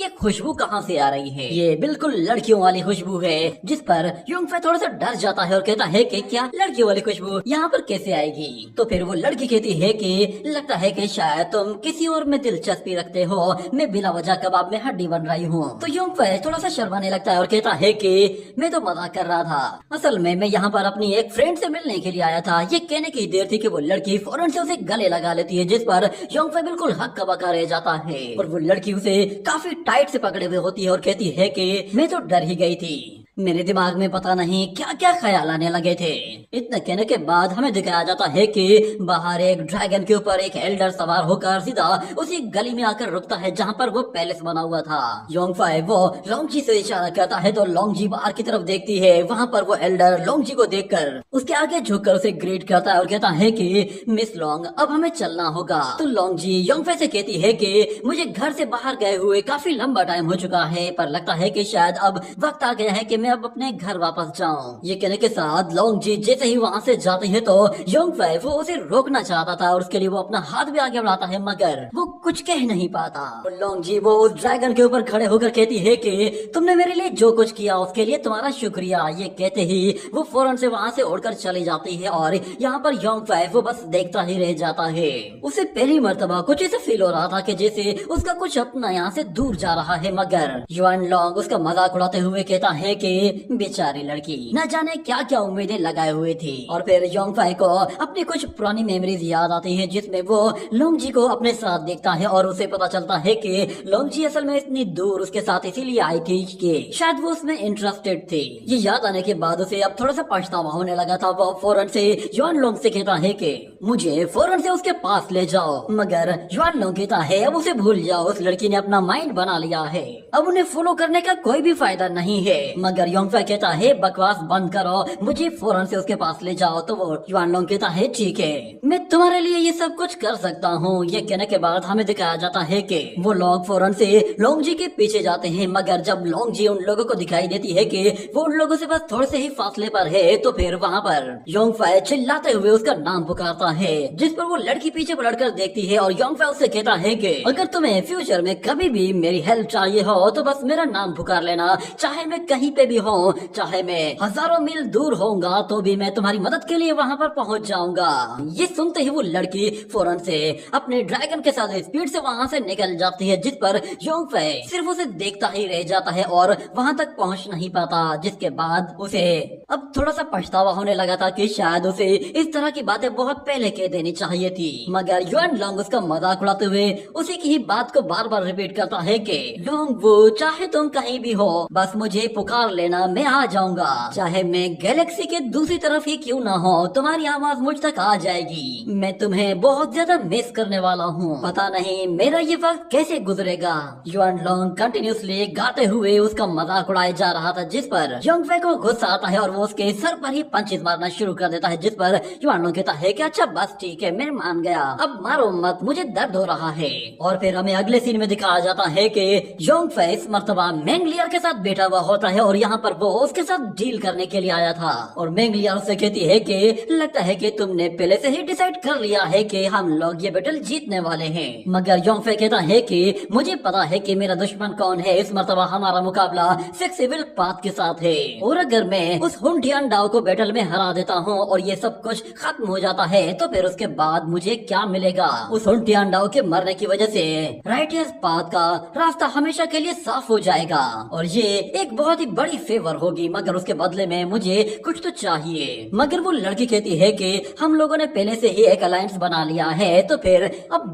S1: ये खुशबू कहाँ से आ रही है? ये बिल्कुल लड़कियों वाली खुशबू है। जिस पर योंगफाई थोड़ा सा डर जाता है और कहता है कि क्या लड़कियों वाली खुशबू यहाँ पर कैसे आएगी? तो फिर वो लड़की कहती है कि लगता है कि शायद तुम किसी और में दिलचस्पी रखते हो, मैं बिला वजह कबाब में हड्डी बन रही हूँ। तो योंगफाई थोड़ा सा शर्माने लगता है और कहता है कि मैं तो मजाक कर रहा था, असल में मैं यहाँ पर अपनी एक फ्रेंड से मिलने के लिए आया था। ये कहने की देर थी कि वो लड़की फौरन से उसे गले लगा लेती है, जिस पर योंगफाई बिल्कुल हक्का बक्का रह जाता है और वो लड़की उसे काफी टाइट से पकड़े हुए होती है और कहती है कि मैं तो डर ही गई थी, मेरे दिमाग में पता नहीं क्या क्या ख्याल आने लगे थे। इतना कहने के बाद हमें दिखाया जाता है कि बाहर एक ड्रैगन के ऊपर एक एल्डर सवार होकर सीधा उसी गली में आकर रुकता है जहाँ पर वो पैलेस बना हुआ था। योंगफाई वो लोंगजी से इशारा करता है तो लोंगजी बाहर की तरफ देखती है। वहाँ पर वो एल्डर लोंगजी को देखकर उसके आगे झुककर उसे ग्रीट करता है और कहता है कि मिस लोंग, अब हमें चलना होगा। तो लोंगजी योंगफाई से कहती है कि मुझे घर से बाहर गए हुए काफी लंबा टाइम हो चुका है, पर लगता है कि शायद अब वक्त आ गया है कि मैं अब अपने घर वापस जाऊं। ये कहने के साथ लोंग जी जैसे ही वहाँ से जाते हैं तो योंग फै वो उसे रोकना चाहता था और उसके लिए वो अपना हाथ भी आगे बढ़ाता है, मगर वो कुछ कह नहीं पाता। लोंग जी वो उस ड्रैगन के ऊपर खड़े होकर कहती है कि तुमने मेरे लिए जो कुछ किया उसके लिए तुम्हारा शुक्रिया। ये कहते ही वो फौरन से वहाँ से उड़कर चली जाती है और यहाँ पर योंग फै वो बस देखता ही रह जाता है। उसे पहली मर्तबा कुछ ऐसे फील हो रहा था कि जैसे उसका कुछ अपना यहाँ से दूर जा रहा है, मगर युआन लोंग उसका मजाक उड़ाते हुए कहता है कि बेचारी लड़की न जाने क्या क्या उम्मीदें लगाए हुए थी। और फिर योंग फै को अपनी कुछ पुरानी मेमोरीज याद आती हैं जिसमें वो लोंग जी को अपने साथ देखता है और उसे पता चलता है कि लोंग जी असल में इतनी दूर उसके साथ इसीलिए आई थी कि शायद वो उसमें इंटरेस्टेड थी। ये याद आने के बाद उसे अब थोड़ा सा पछतावा होने लगा था। वो फौरन से युआन लोंग से कहता है कि मुझे फौरन से उसके पास ले जाओ, मगर युआन लोंग कहता है अब उसे भूल जाओ, उस लड़की ने अपना माइंड बना लिया है, अब उन्हें फॉलो करने का कोई भी फायदा नहीं है। मगर योंग फै कहता है बकवास बंद करो, मुझे फौरन से उसके पास ले जाओ। तो वो युआन लोंग कहता है ठीक है, मैं तुम्हारे लिए ये सब कुछ कर सकता हूँ। ये कहने के बाद हमें दिखाया जाता है कि वो लोग फौरन से लोंग जी के पीछे जाते हैं, मगर जब लोंग जी उन लोगों को दिखाई देती है कि वो उन लोगों से बस थोड़े से ही फासले पर है, तो फिर वहाँ पर योंग फै चिल्लाते हुए उसका नाम पुकारता है, जिस पर वो लड़की पीछे पलटकर देखती है और योंग फै उससे कहता है कि अगर तुम्हें फ्यूचर में कभी भी मेरी हेल्प चाहिए हो तो बस मेरा नाम पुकार लेना, चाहे मैं कहीं पे भी हूँ, चाहे मैं हजारों मील दूर होऊंगा तो भी मैं तुम्हारी मदद के लिए वहाँ पर पहुँच जाऊंगा। ये सुनते ही वो लड़की फौरन से अपने ड्रैगन के साथ स्पीड से वहाँ से निकल जाती है, जिस पर योंग फै सिर्फ उसे देखता ही रह जाता है और वहाँ तक पहुँच नहीं पाता। जिसके बाद उसे अब थोड़ा सा पछतावा होने लगा था कि शायद उसे इस तरह की बातें बहुत पहले कह देनी चाहिए थी, मगर युआन लोंग उसका मजाक उड़ाते हुए उसी की ही बात को बार बार रिपीट करता है कि लोंग वो चाहे तुम कहीं भी हो बस मुझे पुकार लेना, मैं आ जाऊंगा, चाहे मैं गैलेक्सी के दूसरी तरफ ही क्यों ना हो, तुम्हारी आवाज मुझ तक आ जाएगी, मैं तुम्हें बहुत ज्यादा मिस करने वाला हूँ, पता नहीं मेरा ये वक्त कैसे गुजरेगा। युआन लोंग कंटिन्यूसली गाते हुए उसका मजाक उड़ाया जा रहा था, जिस पर योंग फै को गुस्सा आता है और वो उसके सर पर ही पंचेस मारना शुरू कर देता है, जिस पर युआन लोंग कहता है कि अच्छा बस ठीक है, मैं मान गया, अब मारो मत, मुझे दर्द हो रहा है। और फिर हमें अगले सीन में दिखाया जाता है कि योंग फै इस मर्तबा मेंगलियर के साथ बैठा हुआ होता है और यहाँ पर वो उसके साथ डील करने के लिए आया था। और मेंगलियर उससे कहती है कि लगता है कि तुमने पहले से ही डिसाइड कर लिया है कि हम लोग ये बैटल जीतने वाले हैं। मगर योंग फै कहता है कि मुझे पता है कि मेरा दुश्मन कौन है, इस मर्तबा हमारा मुकाबला सिक्स इविल पाथ के साथ है, और अगर मैं उस हुनटियान डाओ को बैटल में हरा देता हूँ और ये सब कुछ खत्म हो जाता है तो फिर उसके बाद मुझे क्या मिलेगा। उस हुनटियान डाओ के मरने की वजह से राइटियर्स पाथ का रास्ता हमेशा के लिए साफ हो जाएगा और ये एक बहुत ही बड़ी फेवर होगी, मगर उसके बदले में मुझे कुछ तो चाहिए। मगर वो लड़की कहती है कि हम लोगों ने पहले से ही एक अलायंस बना लिया है, तो फिर अब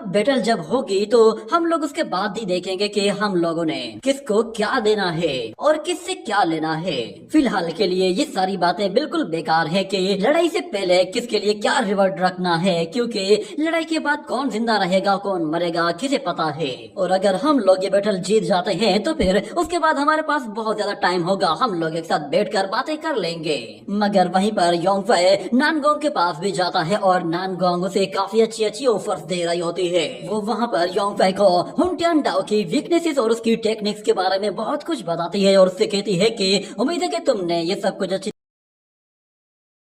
S1: बैटल जब होगी तो हम लोग उसके बाद ही देखेंगे कि हम लोगों ने किसको क्या देना है और किससे क्या लेना है। फिलहाल के लिए ये सारी बातें बिल्कुल बेकार है कि लड़ाई से पहले किसके लिए क्या रिवॉर्ड रखना है, क्योंकि लड़ाई के बाद कौन जिंदा रहेगा कौन मरेगा किसे पता है। और अगर हम लोग ये बैटल जीत जाते हैं तो फिर उसके बाद हमारे पास बहुत ज्यादा टाइम होगा, हम लोग एक साथ बैठकर बातें कर लेंगे। मगर वहीं पर योंग फै नानगोंग के पास भी जाता है और नानगोंग उसे काफी अच्छी अच्छी ऑफर्स दे रही होती है। वो वहाँ पर योंग फै को हुनटियान डाओ की वीकनेसेस और उसकी टेक्निक्स के बारे में बहुत कुछ बताती है और उससे कहती है कि उम्मीद है कि तुमने ये सब कुछ अच्छी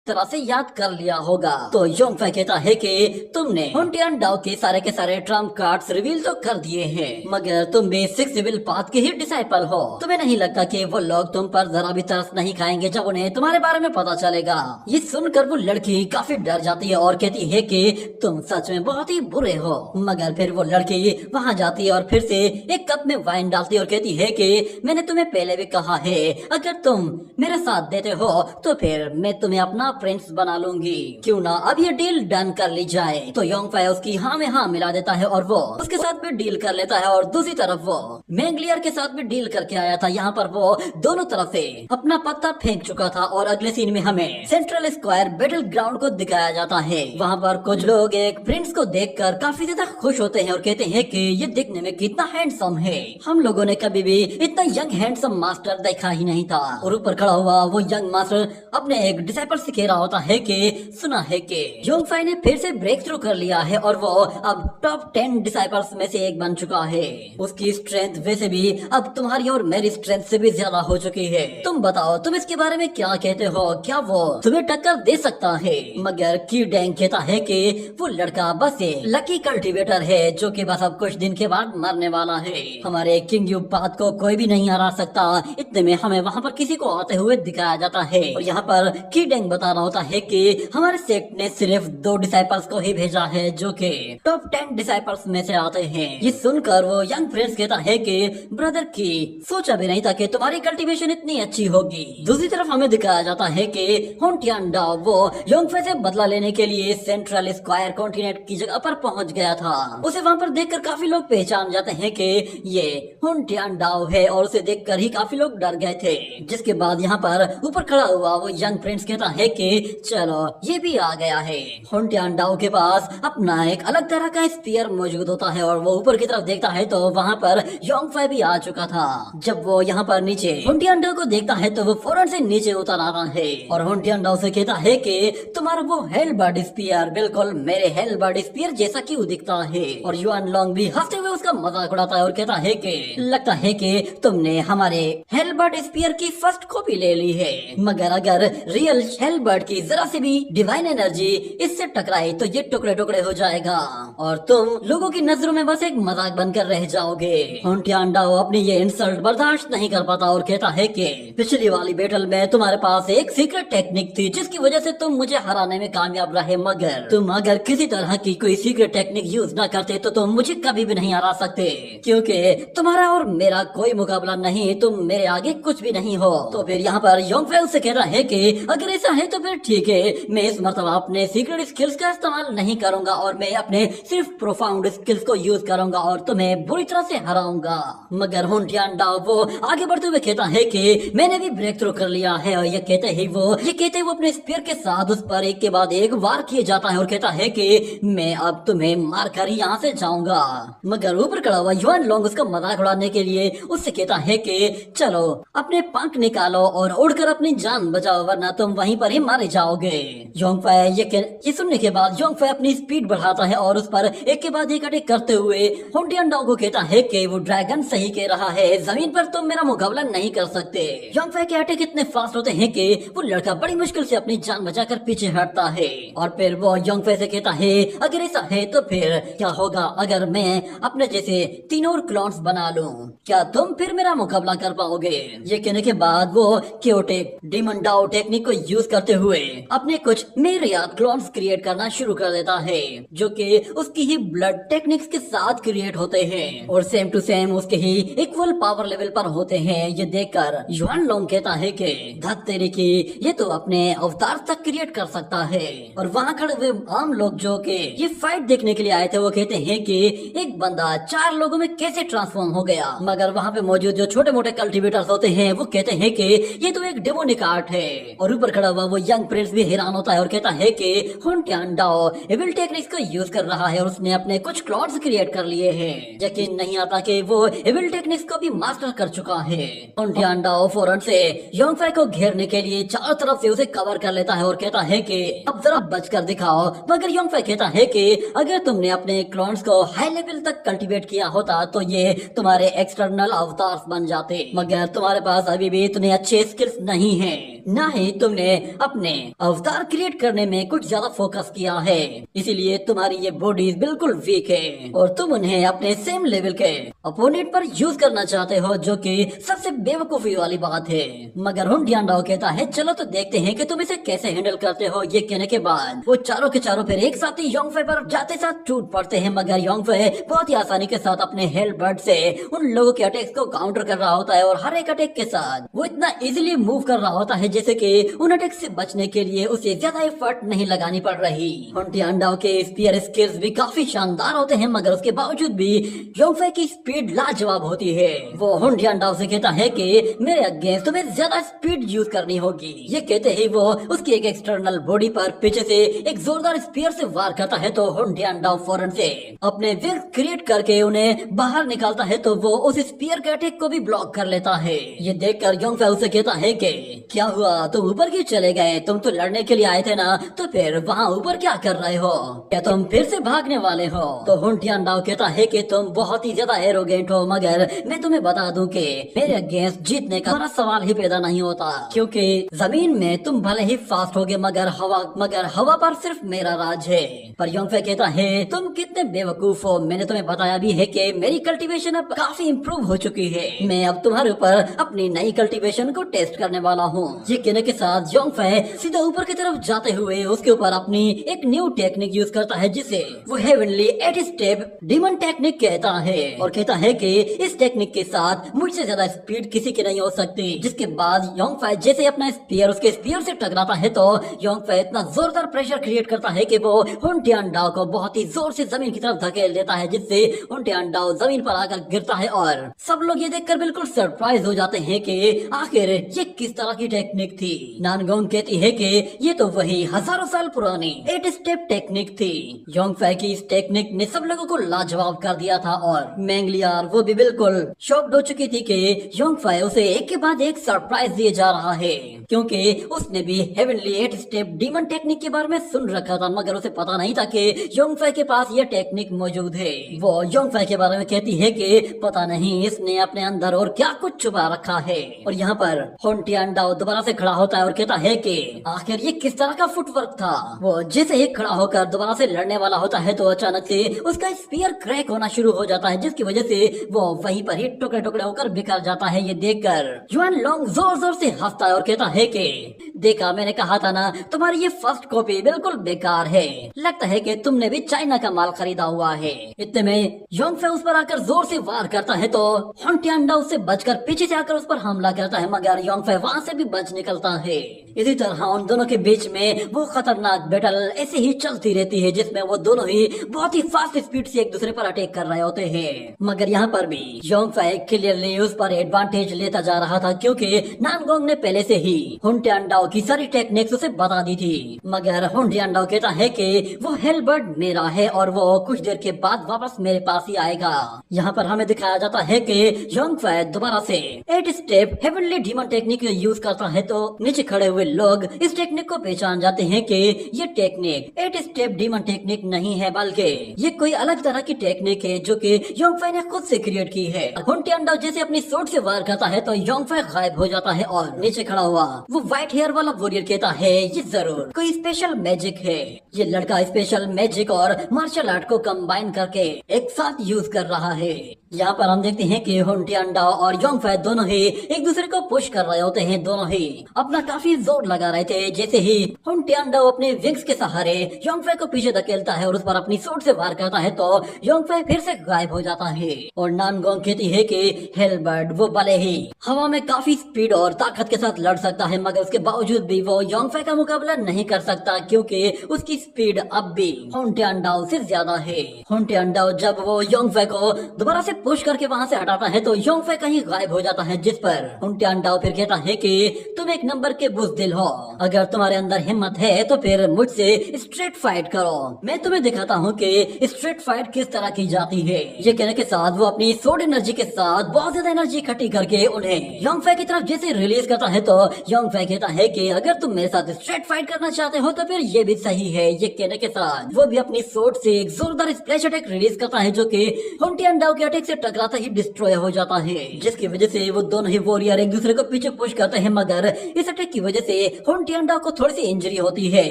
S1: तरह से याद कर लिया होगा। तो योंग फै कहता है कि तुमने हुनटियान डाओ के सारे ट्रम्प कार्ड्स रिवील तो कर दिए हैं, मगर तुम भी सिक्स इविल पाथ के ही डिसाइपल हो, तुम्हें नहीं लगता कि वो लोग तुम पर जरा भी तरस नहीं खाएंगे जब उन्हें तुम्हारे बारे में पता चलेगा। ये सुनकर वो लड़की काफी डर जाती है और कहती है कि तुम सच में बहुत ही बुरे हो। मगर फिर वो लड़की वहाँ जाती है और फिर से एक कप में वाइन डालती है और कहती है कि मैंने तुम्हें पहले भी कहा है अगर तुम मेरे साथ देते हो तो फिर मैं तुम्हें अपना प्रिंस बना लूंगी, क्यों ना अब ये डील डन कर ली जाए। तो योंग फै उसकी हाँ में हाँ मिला देता है और वो उसके साथ भी डील कर लेता है और दूसरी तरफ वो मेंगलियर के साथ भी डील करके आया था। यहाँ पर वो दोनों तरफ से अपना पत्ता फेंक चुका था और अगले सीन में हमें सेंट्रल स्क्वायर बैटल ग्राउंड को दिखाया जाता है। वहाँ पर कुछ लोग एक प्रिंस को देखकर काफी ज्यादा खुश होते हैं और कहते हैं कि ये दिखने में कितना हैंडसम है, हम लोगों ने कभी भी इतना यंग हैंडसम मास्टर देखा ही नहीं था। और ऊपर खड़ा हुआ वो यंग मास्टर अपने एक डिसाइपल से कह रहा होता है कि सुना है कि योंगफाई ने फिर से ब्रेक थ्रू कर लिया है और वो अब टॉप 10 डिसाइपल्स में से एक बन चुका है। उसकी स्ट्रेंथ वैसे भी अब तुम्हारी और मेरी स्ट्रेंथ से भी ज्यादा हो चुकी है। तुम बताओ, तुम इसके बारे में क्या कहते हो? क्या वो तुम्हें टक्कर दे सकता है? मगर की डेंग कहता है कि वो लड़का बस एक लकी कल्टीवेटर है जो कि बस अब कुछ दिन के बाद मरने वाला है। हमारे किंग युपात को कोई भी नहीं हरा सकता। इतने में हमें वहाँ पर किसी को आते हुए दिखाया जाता है और यहाँ पर की डेंग बता रहा होता है कि हमारे सेक्ट ने सिर्फ 2 डिसाइपल्स को ही भेजा है जो कि टॉप 10 डिसाइपल्स में से आते हैं। ये सुनकर वो यंग प्रिंस कहता है कि ब्रदर की सोचा भी नहीं था कि तुम्हारी कल्टीवेशन इतनी अच्छी होगी। दूसरी तरफ हमें दिखाया जाता है कि होंटियान डाओ वो योंगफे से बदला लेने के लिए सेंट्रल स्क्वायर कॉन्टिनेंट की जगह पर पहुंच गया था। उसे वहाँ पर देखकर काफी लोग पहचान जाते हैं कि ये होंटियान डाओ है और उसे देखकर ही काफी लोग डर गए थे। जिसके बाद यहाँ पर ऊपर खड़ा हुआ वो यंग प्रिंस कहता है कि चलो ये भी आ गया है। होंटियान डाओ के पास अपना एक अलग तरह का स्पीयर मौजूद होता है और वो ऊपर की तरफ देखता है तो वहाँ पर योंगफे भी आ चुका था। जब वो यहाँ पर नीचे होंटियान डाओ को देखता है तो वो फौरन से नीचे उतर आता है और होंटियान डाओ से कहता है कि तुम्हारा वो हेलबर्ड स्पीयर बिल्कुल मेरे हेलबर्ड स्पीयर जैसा क्यों दिखता है। और युआन लोंग भी हंसते हुए उसका मजाक उड़ाता है और कहता है कि लगता है कि तुमने हमारे हेलबर्ड स्पीयर की फर्स्ट कॉपी ले ली है, मगर अगर रियल हेलबर्ड की जरा से भी डिवाइन एनर्जी इससे टकराए तो ये टुकड़े टुकड़े हो जाएगा और तुम लोगों की नजरों में बस एक मजाक बनकर रह जाओगे। होंटियान डाओ अपनी ये इंसल्ट बर्दाश्त नहीं कर पाता और कहता है कि पिछली वाली बैटल में तुम्हारे पास एक सीक्रेट टेक्निक थी जिसकी वजह से तुम मुझे हराने में कामयाब रहे, मगर तुम अगर किसी तरह की कोई सीक्रेट टेक्निक यूज न करते तो तुम मुझे कभी भी नहीं हरा सकते, क्योंकि तुम्हारा और मेरा कोई मुकाबला नहीं, तुम मेरे आगे कुछ भी नहीं हो। तो फिर यहाँ पर योंगफे उससे कहता है कि अगर ऐसा है तो फिर ठीक है, मैं इस मर्तबा अपने सीक्रेट स्किल्स का इस्तेमाल नहीं करूंगा और मैं अपने सिर्फ प्रोफाउंड स्किल्स को यूज करूंगा और तुम्हें बुरी तरह से हराऊंगा। मगर होंटियान डाओ वो आगे बढ़ते हुए कहता है कि मैंने भी ब्रेक थ्रू कर लिया है और ये कहते वो अपने स्पीयर के साथ उस पर एक के बाद एक वार किए जाता है और कहता है कि मैं अब तुम्हें मार कर यहाँ से जाऊंगा। मगर ऊपर खड़ा हुआ युआन लोंग उसका मजाक उड़ाने के लिए उससे कहता है कि चलो अपने पंख निकालो और उड़कर अपनी जान बचाओ वरना तुम वहीं पर ही मारे जाओगे। योंगफे ये सुनने के बाद योंगफे अपनी स्पीड बढ़ाता है और उस पर एक के बाद एक अटैक करते हुए होंटियान डाओ को कहता है कि वो ड्रैगन सही कह रहा है, जमीन पर तुम मेरा मुकाबला नहीं कर सकते। योंगफे के अटैक इतने फास्ट होते हैं कि वो लड़का बड़ी मुश्किल से अपनी जान बचाकर पीछे हटता है और फिर वो योंगफे से कहता है अगर ऐसा है तो फिर क्या होगा अगर मैं अपने जैसे 3 और क्लोन्स बना लूं, क्या तुम फिर मेरा मुकाबला कर पाओगे? ये कहने के बाद वो क्योटेक डीमन डाओ टेक्निक को यूज करते हुए अपने कुछ मिरियाद क्लोन्स क्रिएट करना शुरू कर देता है जो कि उसकी ही ब्लड टेक्निक्स के साथ क्रिएट होते हैं और सेम टू सेम उसके ही इक्वल पावर लेवल पर होते हैं। ये देखकर युआन लोंग कहता है कि धत तेरे की, ये तो अपने अवतार तक क्रिएट कर सकता है। और वहाँ खड़े हुए आम लोग जो कि ये फाइट देखने के लिए आए थे वो कहते हैं कि एक बंदा 4 लोगों में कैसे ट्रांसफॉर्म हो गया, मगर वहाँ पे मौजूद जो छोटे मोटे कल्टीवेटर्स होते हैं वो कहते हैं कि ये तो एक डेमोनिक आर्ट है। और ऊपर खड़ा हुआ वो यंग प्रिंस भी हैरान होता है और कहता है कि होंटियान डाओ एविल टेक्निक्स को यूज कर रहा है और उसने अपने कुछ क्लॉन्स क्रिएट कर लिए हैं। यकीन नहीं आता कि वो एविल टेक्निक्स को भी मास्टर कर चुका है। होंटियान डाओ फौरन से योंगफे को घेरने के लिए चारों तरफ से उसे कवर कर लेता है और कहता है कि अब जरा बचकर दिखाओ। मगर योंगफे कहता है कि अगर तुमने अपने क्लॉन्स को हाई लेवल तक कल्टीवेट किया होता तो ये तुम्हारे एक्सटर्नल अवतार्स बन जाते, मगर तुम्हारे पास अभी भी इतने अच्छे स्किल्स नहीं है, ना ही तुमने अपने अवतार क्रिएट करने में कुछ ज्यादा फोकस किया है, इसीलिए तुम्हारी ये बॉडीज बिल्कुल वीक है और तुम उन्हें अपने सेम लेवल के अपोनेंट पर यूज करना चाहते हो, जो कि सबसे बेवकूफी वाली बात है। मगर होंटियान डाओ कहता है चलो तो देखते हैं कि तुम इसे कैसे हैंडल करते हो। ये कहने के बाद वो चारों के चारों फिर एक साथ ही योंगफे पर जाते साथ टूट पड़ते हैं, मगर योंगफे बहुत ही आसानी के साथ अपने हेलबर्ड से उन लोगों के अटैक्स को काउंटर कर रहा होता है और हर एक अटैक के साथ वो इतना इजीली मूव कर रहा होता है जैसे कि उन अटैक से बचने के लिए उसे ज्यादा एफर्ट नहीं लगानी पड़ रही। होंटियान डाओ के स्पीयर स्किल्स भी काफी शानदार होते हैं, मगर उसके बावजूद भी योंगफे की स्पीड लाजवाब होती है। वो होंटियान डाओ से कहता है कि मेरे अगेंस्ट तुम्हें ज्यादा स्पीड यूज करनी होगी। ये कहते ही वो उसकी एक एक्सटर्नल बॉडी पर पीछे से एक जोरदार स्पीयर से वार करता है तो होंटियान डाओ फौरन से अपने विंग्स क्रिएट करके उन्हें बाहर निकालता है तो वो उस स्पीयर के अटैक को भी ब्लॉक कर लेता है। ये देखकर योंगफे उसे कहता है कि क्या हुआ, तुम ऊपर क्यों चले गए? तुम तो लड़ने के लिए आए थे ना, तो फिर वहाँ ऊपर क्या कर रहे हो? क्या तुम फिर से भागने वाले हो? तो हुन टियानडाओ कहता है कि तुम बहुत ही ज्यादा एरोगेंट हो, मगर मैं तुम्हें बता दूं कि मेरे अगेंस्ट जीतने का बड़ा सवाल ही पैदा नहीं होता, क्योंकि जमीन में तुम भले ही फास्ट होगे मगर हवा पर सिर्फ मेरा राज है। पर योंगफे कहता है तुम कितने बेवकूफ हो, मैंने तुम्हें बताया भी है कि मेरी कल्टीवेशन अब काफी इम्प्रूव हो चुकी है। मैं अब तुम्हारे ऊपर अपनी नई कल्टीवेशन को टेस्ट करने वाला हूँ। ये कहने के साथ योंगफे सीधा ऊपर की तरफ जाते हुए उसके ऊपर अपनी एक न्यू टेक्निक यूज करता है, जिसे वो हेवनली 8 स्टेप डीमन टेक्निक कहता है, और कहता है कि इस टेक्निक के साथ मुझसे ज्यादा स्पीड किसी की नहीं हो सकती। जिसके बाद योंगफे जैसे अपना स्पीयर उसके स्पीयर से टकराता है तो योंगफे इतना जोरदार प्रेशर क्रिएट करता है कि वो हुन टियानडाओ को बहुत ही जोर से जमीन की तरफ धकेल देता है, जिससे हुन टियानडाओ जमीन पर आकर गिरता है। और सब लोग ये देखकर बिल्कुल सरप्राइज हो जाते हैं कि आखिर ये किस तरह की टेक्निक थी। नानगोंग कहती है कि ये तो वही हजारों साल पुरानी 8 स्टेप टेक्निक थी। योंगफे की इस टेक्निक ने सब लोगों को लाजवाब कर दिया था, और मैंगलियार वो भी बिल्कुल शॉक्ड हो चुकी थी कि योंगफे उसे एक के बाद एक सरप्राइज दिए जा रहा है, क्योंकि उसने भी हेवनली 8 स्टेप डीमन टेक्निक के बारे में सुन रखा था, मगर उसे पता नहीं था कि योंगफे के पास ये टेक्निक मौजूद है। वो योंगफे के बारे में कहती है कि पता नहीं इसने अपने अंदर और क्या कुछ छुपा रखा है। और यहाँ पर हुन टियानडाओ दोबारा से खड़ा होता है और कहता है कि आखिर ये किस तरह का फुटवर्क था। वो जैसे ही खड़ा होकर दोबारा से लड़ने वाला होता है तो अचानक से उसका स्पीयर क्रैक होना शुरू हो जाता है, जिसकी वजह से वो वहीं पर ही टुकड़े टुकड़े होकर बिखर जाता है। ये देखकर युआन लोंग जोर जोर से हंसता है और कहता है कि देखा, मैंने कहा था ना तुम्हारी ये फर्स्ट कॉपी बिल्कुल बेकार है, लगता है कि तुमने भी चाइना का माल खरीदा हुआ है। इतने में योंगफे उस पर आकर जोर से वार करता है तो हुन टियानडाओ उससे बचकर पीछे से आकर उस पर हमला करता है, मगर योंगफे वहाँ से भी बच निकलता है। इसी तरह उन दोनों के बीच में वो खतरनाक बैटल ऐसे ही चलती रहती है, जिसमें वो दोनों ही बहुत ही फास्ट स्पीड से एक दूसरे पर अटैक कर रहे होते हैं। मगर यहाँ पर भी योंगफे क्लियरली उस पर एडवांटेज लेता जा रहा था, क्योंकि नानगोंग ने पहले से ही हुन टियानडाओ की सारी टेक्निक्स उसे बता दी थी। मगर हुन टियानडाओ कहता है कि वो हेलबर्ड मेरा है और वो कुछ देर के बाद वापस मेरे पास ही आएगा। यहाँ पर हमें दिखाया जाता है कि योंगफे दोबारा से 8 step heavenly demon technique use करता है, तो नीचे खड़े हुए लोग इस टेक्निक को पहचान जाते हैं कि ये टेक्निक 8 स्टेप डीमन टेक्निक नहीं है, बल्कि ये कोई अलग तरह की टेक्निक है जो कि योंगफे ने खुद से क्रिएट की है। हुन टियानडाओ जैसे अपनी सोट से वार करता है तो योंगफे गायब हो जाता है, और नीचे खड़ा हुआ वो व्हाइट हेयर वाला वॉरियर कहता है ये जरूर कोई स्पेशल मैजिक है। ये लड़का स्पेशल मैजिक और मार्शल आर्ट को कंबाइन करके एक साथ यूज कर रहा है। यहाँ पर हम देखते हैं कि हुन टियानडाओ और योंगफे दोनों ही एक दूसरे को पुश कर रहे होते हैं। दोनों ही अपना काफी जोर लगा रहे थे। जैसे ही हुन टियानडाओ अपने विंग्स के सहारे योंगफे को पीछे धकेलता है और उस पर अपनी सोट से वार करता है तो योंगफे फिर से गायब हो जाता है। और नानगोंग कहती है कि हेलबर्ड वो भले ही हवा में काफी स्पीड और ताकत के साथ लड़ सकता है, मगर उसके बावजूद भी वो योंगफे का मुकाबला नहीं कर सकता, क्योंकि उसकी स्पीड अब भी हुन टियानडाओ से ज्यादा है। हुन टियानडाओ जब वो योंगफे को दोबारा से पुश करके वहाँ से हटाता है तो योंगफे कहीं गायब हो जाता है, जिस पर हुन टियानडाओ फिर कहता है कि तुम एक नंबर के बुज़दिल हो, अगर तुम्हारे अंदर हिम्मत है तो फिर मुझसे स्ट्रेट फाइट करो, मैं तुम्हें दिखाता हूँ कि स्ट्रेट फाइट किस तरह की जाती है। ये कहने के साथ वो अपनी सोड एनर्जी के साथ बहुत ज्यादा एनर्जी इकट्ठी करके उन्हें योंगफे की तरफ जैसे रिलीज करता है तो योंगफे कहता है कि अगर तुम मेरे साथ स्ट्रेट फाइट करना चाहते हो तो फिर ये भी सही है। ये कहने के साथ वो भी अपनी सोड से एक जोरदार स्प्लैश अटैक रिलीज करता है, जो कि हुन टियानडाओ के अटैक से टकराता ही डिस्ट्रॉय हो जाता है, जिसकी वजह से वो दोनों ही वॉरियर एक दूसरे को पीछे पुश करते हैं। मगर इस अटैक की वजह से हुन टियानडाओ को थोड़ी सी इंजरी होती है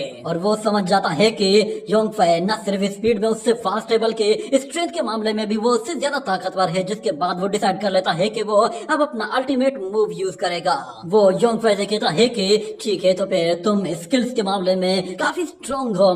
S1: और वो समझ जाता है कि योंगफे न सिर्फ स्पीड में उससे फास्ट है बल्कि स्ट्रेंथ के मामले में भी वो उससे ज्यादा ताकतवर है। जिसके बाद वो डिसाइड कर लेता है कि वो अब अपना अल्टीमेट मूव यूज करेगा। वो योंगफे से कहता है कि ठीक है तो फिर तुम स्किल्स के मामले में काफी स्ट्रॉन्ग हो,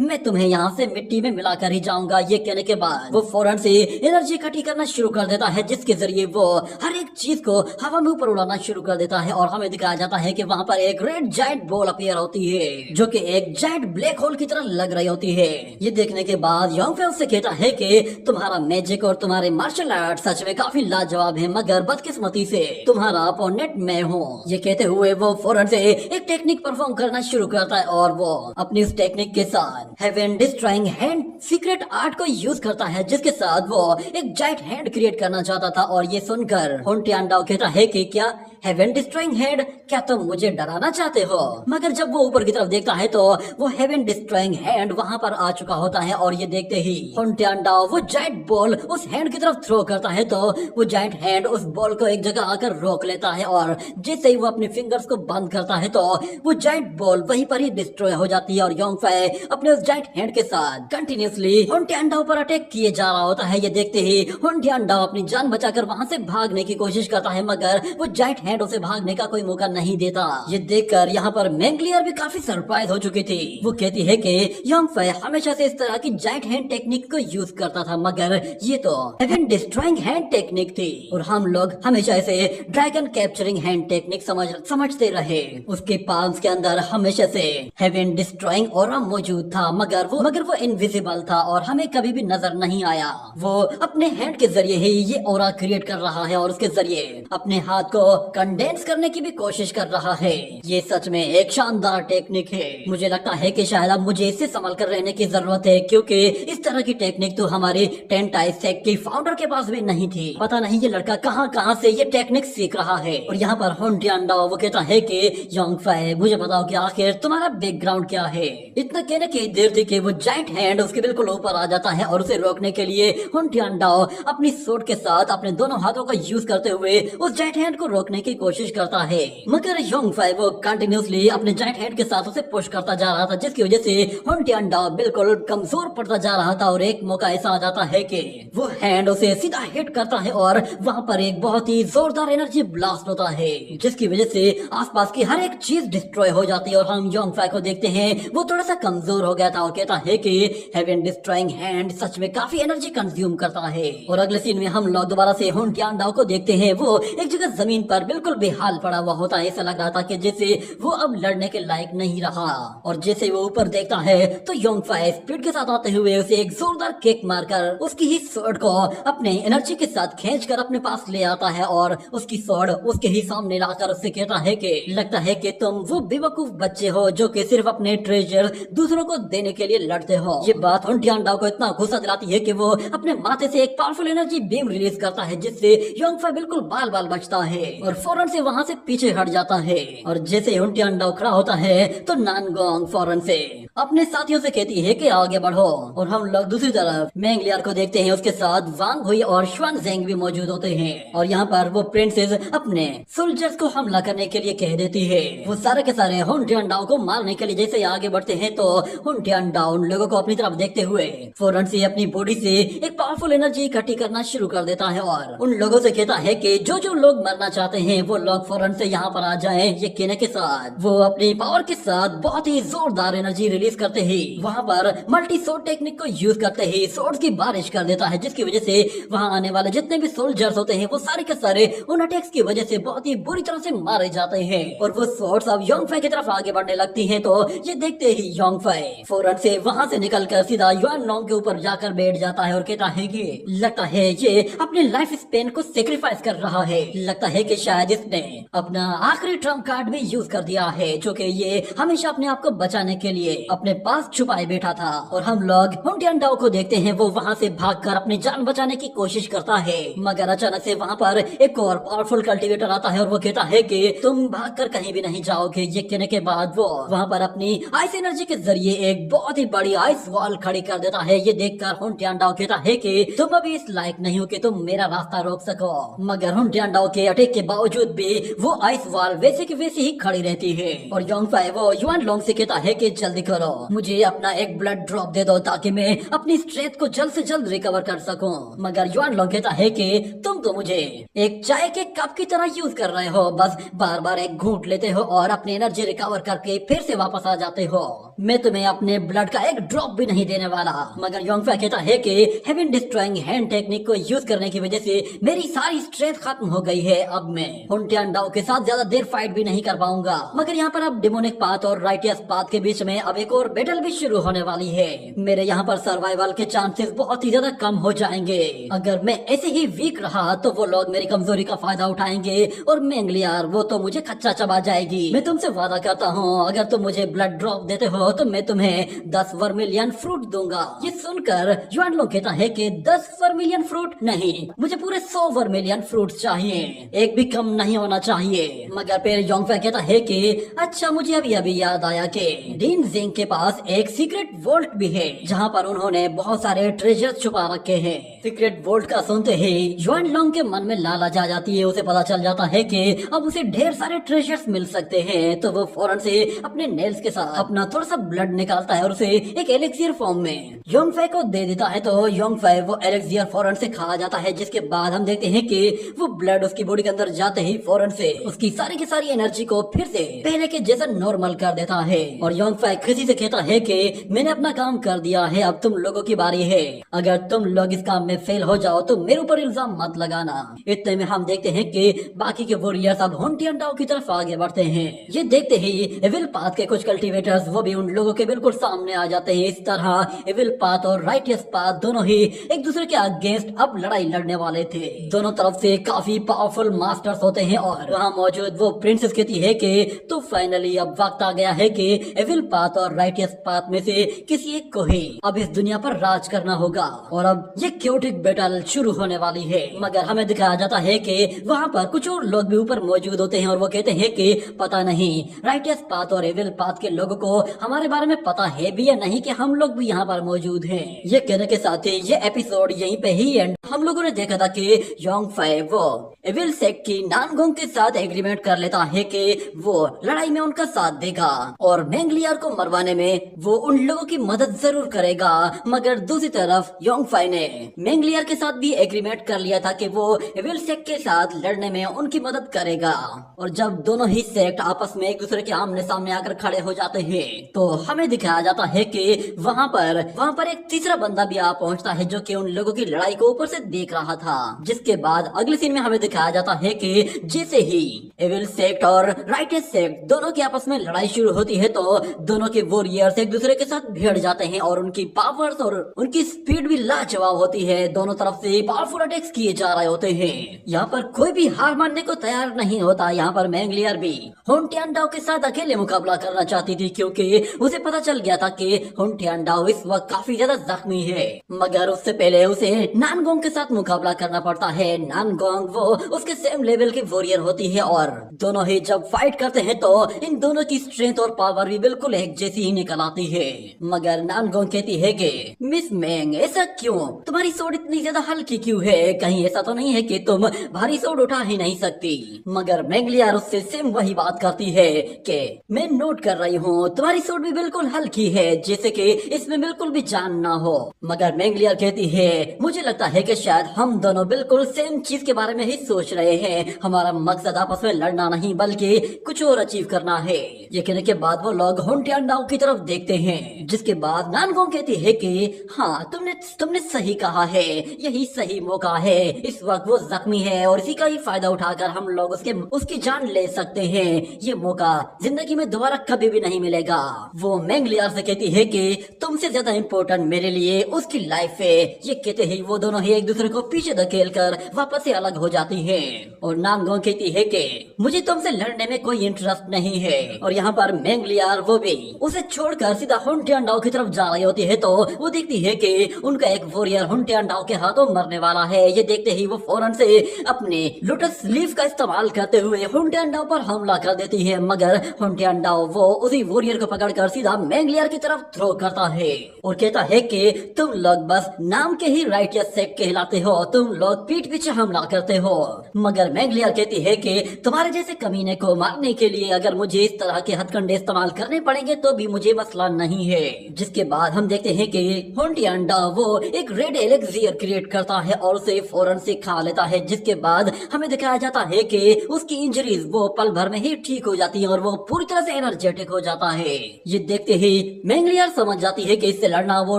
S1: मैं तुम्हें यहाँ से मिट्टी में मिलाकर ही जाऊंगा। ये कहने के बाद वो फौरन से एनर्जी इकट्ठी करना शुरू कर देता है, जिसके जरिए वो हर एक चीज को हवा में ऊपर उड़ाना शुरू कर देता है। और हमें दिखाया जाता है कि वहाँ पर एक रेड जायंट बॉल अपीयर होती है, जो कि एक जायंट ब्लैक होल की तरह लग रही होती है। ये देखने के बाद योंगफे उससे कहता है कि तुम्हारा मैजिक और तुम्हारे मार्शल आर्ट सच में काफी लाजवाब है, मगर बदकिस्मती से तुम्हारा अपोनेंट मैं हूँ। ये कहते हुए वो फौरन से एक टेक्निक परफॉर्म करना शुरू करता है और वो अपनी उस टेक्निक के साथ heaven destroying hand secret art को यूज करता है, जिसके साथ वो एक जाइंट हैंड क्रिएट करना चाहता था। और ये सुनकर हुन टियानडाओ कहता है कि क्या हेवन डिस्ट्रॉइंग हैंड, क्या तुम मुझे डराना चाहते हो? मगर जब वो ऊपर की तरफ देखता है तो वो हेवन डिस्ट्रॉइंग हैंड वहां पर आ चुका होता है। और ये देखते ही हुन टियानडाओ वो जाइंट बॉल उस हैंड की तरफ थ्रो करता है तो वो जाइंट हैंड उस बॉल को एक जगह आकर रोक लेता है। और जैसे ही वो अपने फिंगर्स को बंद करता है तो वो जाइंट बॉल वहीं पर ही डिस्ट्रॉय हो जाती है। और योंगफाई अपने उस जाइंट हैंड के साथ कंटिन्यूसली हुन टियानडाओ पर अटैक किए जा रहा होता है। ये देखते ही हुन टियानडाओ अपनी जान बचाकर वहां से भागने की कोशिश करता है, मगर वो जाइंट हैंड उसे भागने का कोई मौका नहीं देता। ये देखकर यहाँ पर मैंगलियर भी काफी सरप्राइज हो चुकी थी। वो कहती है कि योंगफाई हमेशा से इस तरह की जाइंट हैंड टेक्निक को यूज करता था, मगर ये तो हेवन डिस्ट्रॉइंग हैंड टेक्निक थी और हम लोग हमेशा इसे ड्रैगन कैप्चरिंग हैंड टेक्निक समझते रहे। उसके पाल्म्स के अंदर हमेशा से हेवन डिस्ट्रॉइंग ऑरा मौजूद था, मगर वो इनविजिबल था और हमें कभी भी नजर नहीं आया। वो अपने हैंड के जरिए ही ये ऑरा क्रिएट कर रहा है और उसके जरिए अपने हाथ को कंडेंस करने की भी कोशिश कर रहा है। ये सच में एक शानदार टेक्निक है। मुझे लगता है कि शायद अब मुझे इससे संभल कर रहने की जरूरत है, क्योंकि इस तरह की टेक्निक तो हमारे टेंट आई सेक्ट के फाउंडर के पास भी नहीं थी। पता नहीं ये लड़का कहां से ये टेक्निक सीख रहा है। और यहाँ पर हुन टियानडाओ वो कहता है कि योंगफाई मुझे बताओ कि आखिर तुम्हारा बैकग्राउंड क्या है। इतना कहने की देर थी कि वो जाइंट हैंड उसके बिल्कुल ऊपर आ जाता है और उसे रोकने के लिए हुन टियानडाओ अपनी सोट के साथ अपने दोनों हाथों का यूज करते हुए उस जाइंट हैंड को रोकने की कोशिश करता है, मगर योंगफाई वो कंटिन्यूसली अपने जाइंट हैंड के साथ उसे पुश करता जा रहा था, जिसकी वजह से हुन टियानडाओ बिल्कुल कमजोर पड़ता जा रहा था। और एक मौका ऐसा आ जाता है कि वो हैंड उसे सीधा हिट करता है और वहाँ पर एक बहुत ही जोरदार एनर्जी ब्लास्ट होता है, जिसकी वजह से आसपास की हर एक चीज डिस्ट्रॉय हो जाती है। और हम योंगफाई को देखते हैं वो थोड़ा सा कमजोर हो गया था और कहता है कि हेवन डिस्ट्रॉइंग हैंड सच में काफी एनर्जी कंज्यूम करता है। और अगले सीन में हम लोग दोबारा से हुन टियानडाओ को देखते हैं। वो एक जगह जमीन पर बिल्कुल बेहाल पड़ा हुआ होता है। ऐसा लग रहा था कि जैसे वो अब लड़ने के लायक नहीं रहा। और जैसे वो ऊपर देखता है तो योंगफाई स्पीड के साथ आते हुए उसे एक जोरदार किक मारकर उसकी ही स्वॉर्ड को अपने एनर्जी के साथ खींचकर अपने पास ले आता है और उसकी स्वॉर्ड उसके ही सामने लाकर उससे कहता है कि लगता है कि तुम वो बेवकूफ बच्चे हो जो कि सिर्फ अपने ट्रेजर दूसरों को देने के लिए लड़ते हो। ये बात हुन टियानडाओ को इतना गुस्सा दिलाती है कि वो अपने माथे से एक पावरफुल एनर्जी बीम रिलीज करता है, जिससे योंगफाई बिल्कुल बाल बाल बचता है और फौरन से वहाँ से पीछे हट जाता है। और जैसे हुन टियानडाओ खड़ा होता है तो नानगोंग फौरन से अपने साथियों से कहती है कि आगे बढ़ो। और हम लोग दूसरी तरफ मैंगलियर को देखते हैं, उसके साथ वांग हुई और श्वानजेंग भी मौजूद होते हैं। और यहाँ पर वो प्रिंसेस अपने सोल्जर्स को हमला करने के लिए कह देती है। वो सारे के सारे हुन टियानडाओ को मारने के लिए जैसे ही आगे बढ़ते हैं तो हुन टियानडाओ उन लोगों को अपनी तरफ देखते हुए फौरन से अपनी बॉडी से एक पावरफुल एनर्जी इकट्ठी करना शुरू कर देता है और उन लोगों से कहता है कि जो जो लोग मरना चाहते हैं वो लोग फौरन से यहाँ पर आ जाएं। ये कहने के साथ वो अपनी पावर के साथ बहुत ही जोरदार एनर्जी रिलीज करते ही वहाँ पर मल्टी सोर्ड टेक्निक को यूज करते ही सोर्ड्स की बारिश कर देता है, जिसकी वजह से वहाँ आने वाले जितने भी सोल्जर्स होते हैं वो सारे के सारे उन अटैक्स की वजह से बहुत ही बुरी तरह से मारे जाते हैं। और वो सोर्ड्स अब योंगफाई की तरफ आगे बढ़ने लगती हैं तो ये देखते ही योंगफाई फौरन से वहाँ से निकलकर सीधा युआन लोंग के ऊपर जाकर बैठ जाता है और कहता है कि लगता है ये अपने लाइफ स्पेन को सेक्रीफाइस कर रहा है। लगता है कि शायद इसने अपना आखिरी ट्रम्प कार्ड भी यूज कर दिया है, जो कि ये हमेशा अपने आप को बचाने के लिए अपने पास छुपाए बैठा था। और हम लोग हुन टियानडाओ को देखते हैं वो वहाँ से भागकर अपनी जान बचाने की कोशिश करता है, मगर अचानक से वहाँ पर एक और पावरफुल कल्टीवेटर आता है और वो कहता है कि तुम भागकर कहीं भी नहीं जाओगे। ये कहने के बाद वो वहाँ पर अपनी आइस एनर्जी के जरिए एक बहुत ही बड़ी आइस वॉल खड़ी कर देता है। ये देखकर हुन टियानडाओ कहता है कि तुम अभी इस लायक नहीं हो कि तुम मेरा रास्ता रोक सको, मगर हुन टियानडाओ के अटैक के बावजूद भी वो आइस वॉल वैसे की वैसे ही खड़ी रहती है। और योंगफाई वो युआन लोंग से कहता है कि जल्दी करो, मुझे अपना एक ब्लड ड्रॉप दे दो ताकि मैं अपनी स्ट्रेंथ को जल्द से जल्द रिकवर कर सकूं। मगर युआन लोंग कहता है कि तुम तो मुझे एक चाय के कप की तरह यूज कर रहे हो, बस बार बार एक घूंट लेते हो और अपनी एनर्जी रिकवर करके फिर से वापस आ जाते हो। मैं तुम्हें अपने ब्लड का एक ड्रॉप भी नहीं देने वाला। मगर योंगफाई कहता है कि हेवन डिस्ट्रॉइंग हैंड टेक्निक को यूज करने की वजह से मेरी सारी स्ट्रेंथ खत्म हो गई है। अब मैं हुन टियानडाओ के साथ ज्यादा देर फाइट भी नहीं कर पाऊंगा। मगर यहाँ पर अब डेमोनिक पाथ और राइटियस पाथ के बीच में अब एक और बैटल भी शुरू होने वाली है। मेरे यहाँ पर सर्वाइवल के चांसेस बहुत ही ज्यादा कम हो जाएंगे। अगर मैं ऐसे ही वीक रहा तो वो लोग मेरी कमजोरी का फायदा उठाएंगे और मैंगलियर वो तो मुझे खच्चा चबा जाएगी। मैं तुमसे वादा करता हूँ अगर तुम मुझे ब्लड ड्रॉप देते हो तो मैं तुम्हें 10 वर्मिलियन फ्रूट दूंगा। ये सुनकर युआन लोंग कहता है कि 10 वर्मिलियन फ्रूट नहीं, मुझे पूरे 100 वर्मिलियन फ्रूट चाहिए, एक भी कम नहीं होना चाहिए। मगर फिर योंगफे कहता है कि अच्छा, मुझे अभी अभी याद आया कि डीन जिंग के पास एक सीक्रेट वोल्ट भी है जहाँ पर उन्होंने बहुत सारे ट्रेजर छुपा रखे हैं। सीक्रेट वोल्ट का सुनते ही युआन लोंग के मन में लालच आ जाती है। उसे पता चल जाता है कि अब उसे ढेर सारे ट्रेजर्स मिल सकते हैं, तो वो फौरन से अपने नेल्स के साथ अपना थोड़ा सा ब्लड निकालता है और उसे एक एलिक्सियर फॉर्म में योंगफे को दे देता है। तो योंगफे वो एलिक्सियर फौरन से खा जाता है, जिसके बाद हम देखते हैं कि वो ब्लड उसकी बॉडी के अंदर जाते ही फौरन से उसकी सारी की सारी एनर्जी को फिर से पहले के जैसा नॉर्मल कर देता है। और योंगफे खुशी से कहता है कि मैंने अपना काम कर दिया है, अब तुम लोगों की बारी है। अगर तुम लोग इस काम में फेल हो जाओ तो मेरे ऊपर इल्जाम मत लगाना। इतने में हम देखते हैं कि बाकी के वॉरियर्स अब हुनटियान डाओ की तरफ आगे बढ़ते हैं। ये देखते ही एविल पाथ के कुछ कल्टीवेटर्स वो भी उन लोगों के बिल्कुल सामने आ जाते हैं। इस तरह एविल पाथ और राइटियस पाथ दोनों ही एक दूसरे के अगेंस्ट अब लड़ाई लड़ने वाले थे। दोनों तरफ से काफी पावरफुल मास्टर्स होते हैं और वहाँ मौजूद वो प्रिंसेस कहती है कि तो फाइनली अब वक्त आ गया है कि एविल पाथ और राइटियस पाथ में से किसी एक को ही अब इस दुनिया पर राज करना होगा। और अब ये क्योटिक बैटल शुरू होने वाली है। मगर हमें दिखाया जाता है कि वहाँ पर कुछ और लोग भी ऊपर मौजूद होते हैं और वो कहते हैं कि पता नहीं राइटियस पाथ और एविल पाथ के लोगों को हमारे बारे में पता है भी या नहीं कि हम लोग भी यहाँ पर मौजूद हैं। ये कहने के साथ ही ये एपिसोड यहीं पे ही एंड। हम लोगों ने देखा था कि योंगफे वो एविल सेक्ट की नानगोंग के साथ एग्रीमेंट कर लेता है कि वो लड़ाई में उनका साथ देगा और मेंगलियर को मरवाने में वो उन लोगों की मदद जरूर करेगा। मगर दूसरी तरफ योंगफे ने मेंगलियर के साथ भी एग्रीमेंट कर लिया था कि वो एविल सेक्ट के साथ लड़ने में उनकी मदद करेगा। और जब दोनों ही सेक्ट आपस में एक दूसरे के आमने सामने आकर खड़े हो जाते हैं तो हमें दिखाया जाता है कि वहाँ पर एक तीसरा बंदा भी आ पहुँचता है जो कि उन लोगों की लड़ाई को ऊपर से देख रहा था। जिसके बाद अगले सीन में हमें दिखाया जाता है कि जैसे ही एविल सेक्ट और राइटियस सेक्ट दोनों की आपस में लड़ाई शुरू होती है तो दोनों के वॉरियर्स एक दूसरे के साथ भिड़ जाते हैं और उनकी पावर्स और उनकी स्पीड भी लाजवाब होती है। दोनों तरफ से पावरफुल अटैक्स किए जा रहे होते हैं। यहाँ पर कोई भी हार मानने को तैयार नहीं होता। यहाँ पर मेंगलियर भी हुनटियान डाओ के साथ अकेले मुकाबला करना चाहती थी क्योंकि उसे पता चल गया था कि हुनटियान डाओ इस वक्त काफी ज्यादा जख्मी है। मगर उससे पहले उसे नानगोंग के साथ मुकाबला करना पड़ता है। नानगोंग वो उसके सेम लेवल की वॉरियर होती है और दोनों ही जब फाइट करते हैं तो इन दोनों की स्ट्रेंथ और पावर भी बिल्कुल एक जैसी ही निकल आती है। मगर नानगोंग कहती है कि मिस मेंग ऐसा क्यों, तुम्हारी सोड इतनी ज्यादा हल्की क्यों है, कहीं ऐसा तो नहीं है कि तुम भारी सोड उठा ही नहीं सकती। मगर मेंगलियर उससे सेम वही बात करती है कि मैं नोट कर रही हूँ तुम्हारी सोड भी बिल्कुल हल्की है, जैसे कि इसमें बिल्कुल भी जान ना हो। मगर मेंगलियर कहती है मुझे लगता है कि शायद हम दोनों बिल्कुल सेम चीज के बारे में ही सोच रहे हैं। हमारा मकसद आपस में लड़ना नहीं बल्कि कुछ और अचीव करना है। ये कहने के बाद वो लोग हुनटियान डाओ की तरफ देखते हैं। जिसके बाद नानगोंग कहती है कि हाँ तुमने सही कहा है, यही सही मौका है। इस वक्त वो जख्मी है और इसी का ही फायदा उठाकर हम लोग उसकी जान ले सकते हैं। ये मौका जिंदगी में दोबारा कभी भी नहीं मिलेगा। वो मेंगलियर से कहती है कि तुमसे ज्यादा इम्पोर्टेंट मेरे लिए उसकी लाइफ है। ये कहते ही वो दोनों ही एक दूसरे को पीछे धकेल कर वापस से अलग हो जाती है। और नानगोंग कहती है कि मुझे तुमसे लड़ने में कोई इंटरेस्ट नहीं है। और यहाँ पर मेंगलियर वो भी उसे छोड़कर सीधा हुनटियान डाओ की तरफ जा रही होती है तो वो देखती है कि उनका एक वॉरियर हुनटियान डाओ के हाथों मरने वाला है। ये देखते ही वो फौरन से अपने लोटस लीफ का इस्तेमाल करते हुए हुनटियान डाओ पर हमला कर देती है। मगर हुनटियान डाओ वो उसी वॉरियर को पकड़कर सीधा मेंगलियर की तरफ थ्रो करता है और कहता है कि तुम लोग बस नाम के ही राइटियस सेक्ट कहलाते हो, तुम लोग पीठ पीछे हमला करते हो। मगर मेंगलियर कहती है कि तुम्हारे जैसे कमीने को मारने के लिए अगर मुझे इस तरह के हथकंडे इस्तेमाल करने पड़ेंगे तो भी मुझे मसला नहीं है। जिसके बाद हम देखते हैं कि हुनटियान डाओ वो एक रेड एलेक्सियर क्रिएट करता है और उसे फौरन से खा लेता है। जिसके बाद हमें दिखाया जाता है कि उसकी इंजरीज वो पल भर में ही ठीक हो जाती है और वो पूरी तरह से एनर्जेटिक हो जाता है। ये देखते ही मेंगलियर समझ जाती है कि इससे लड़ना वो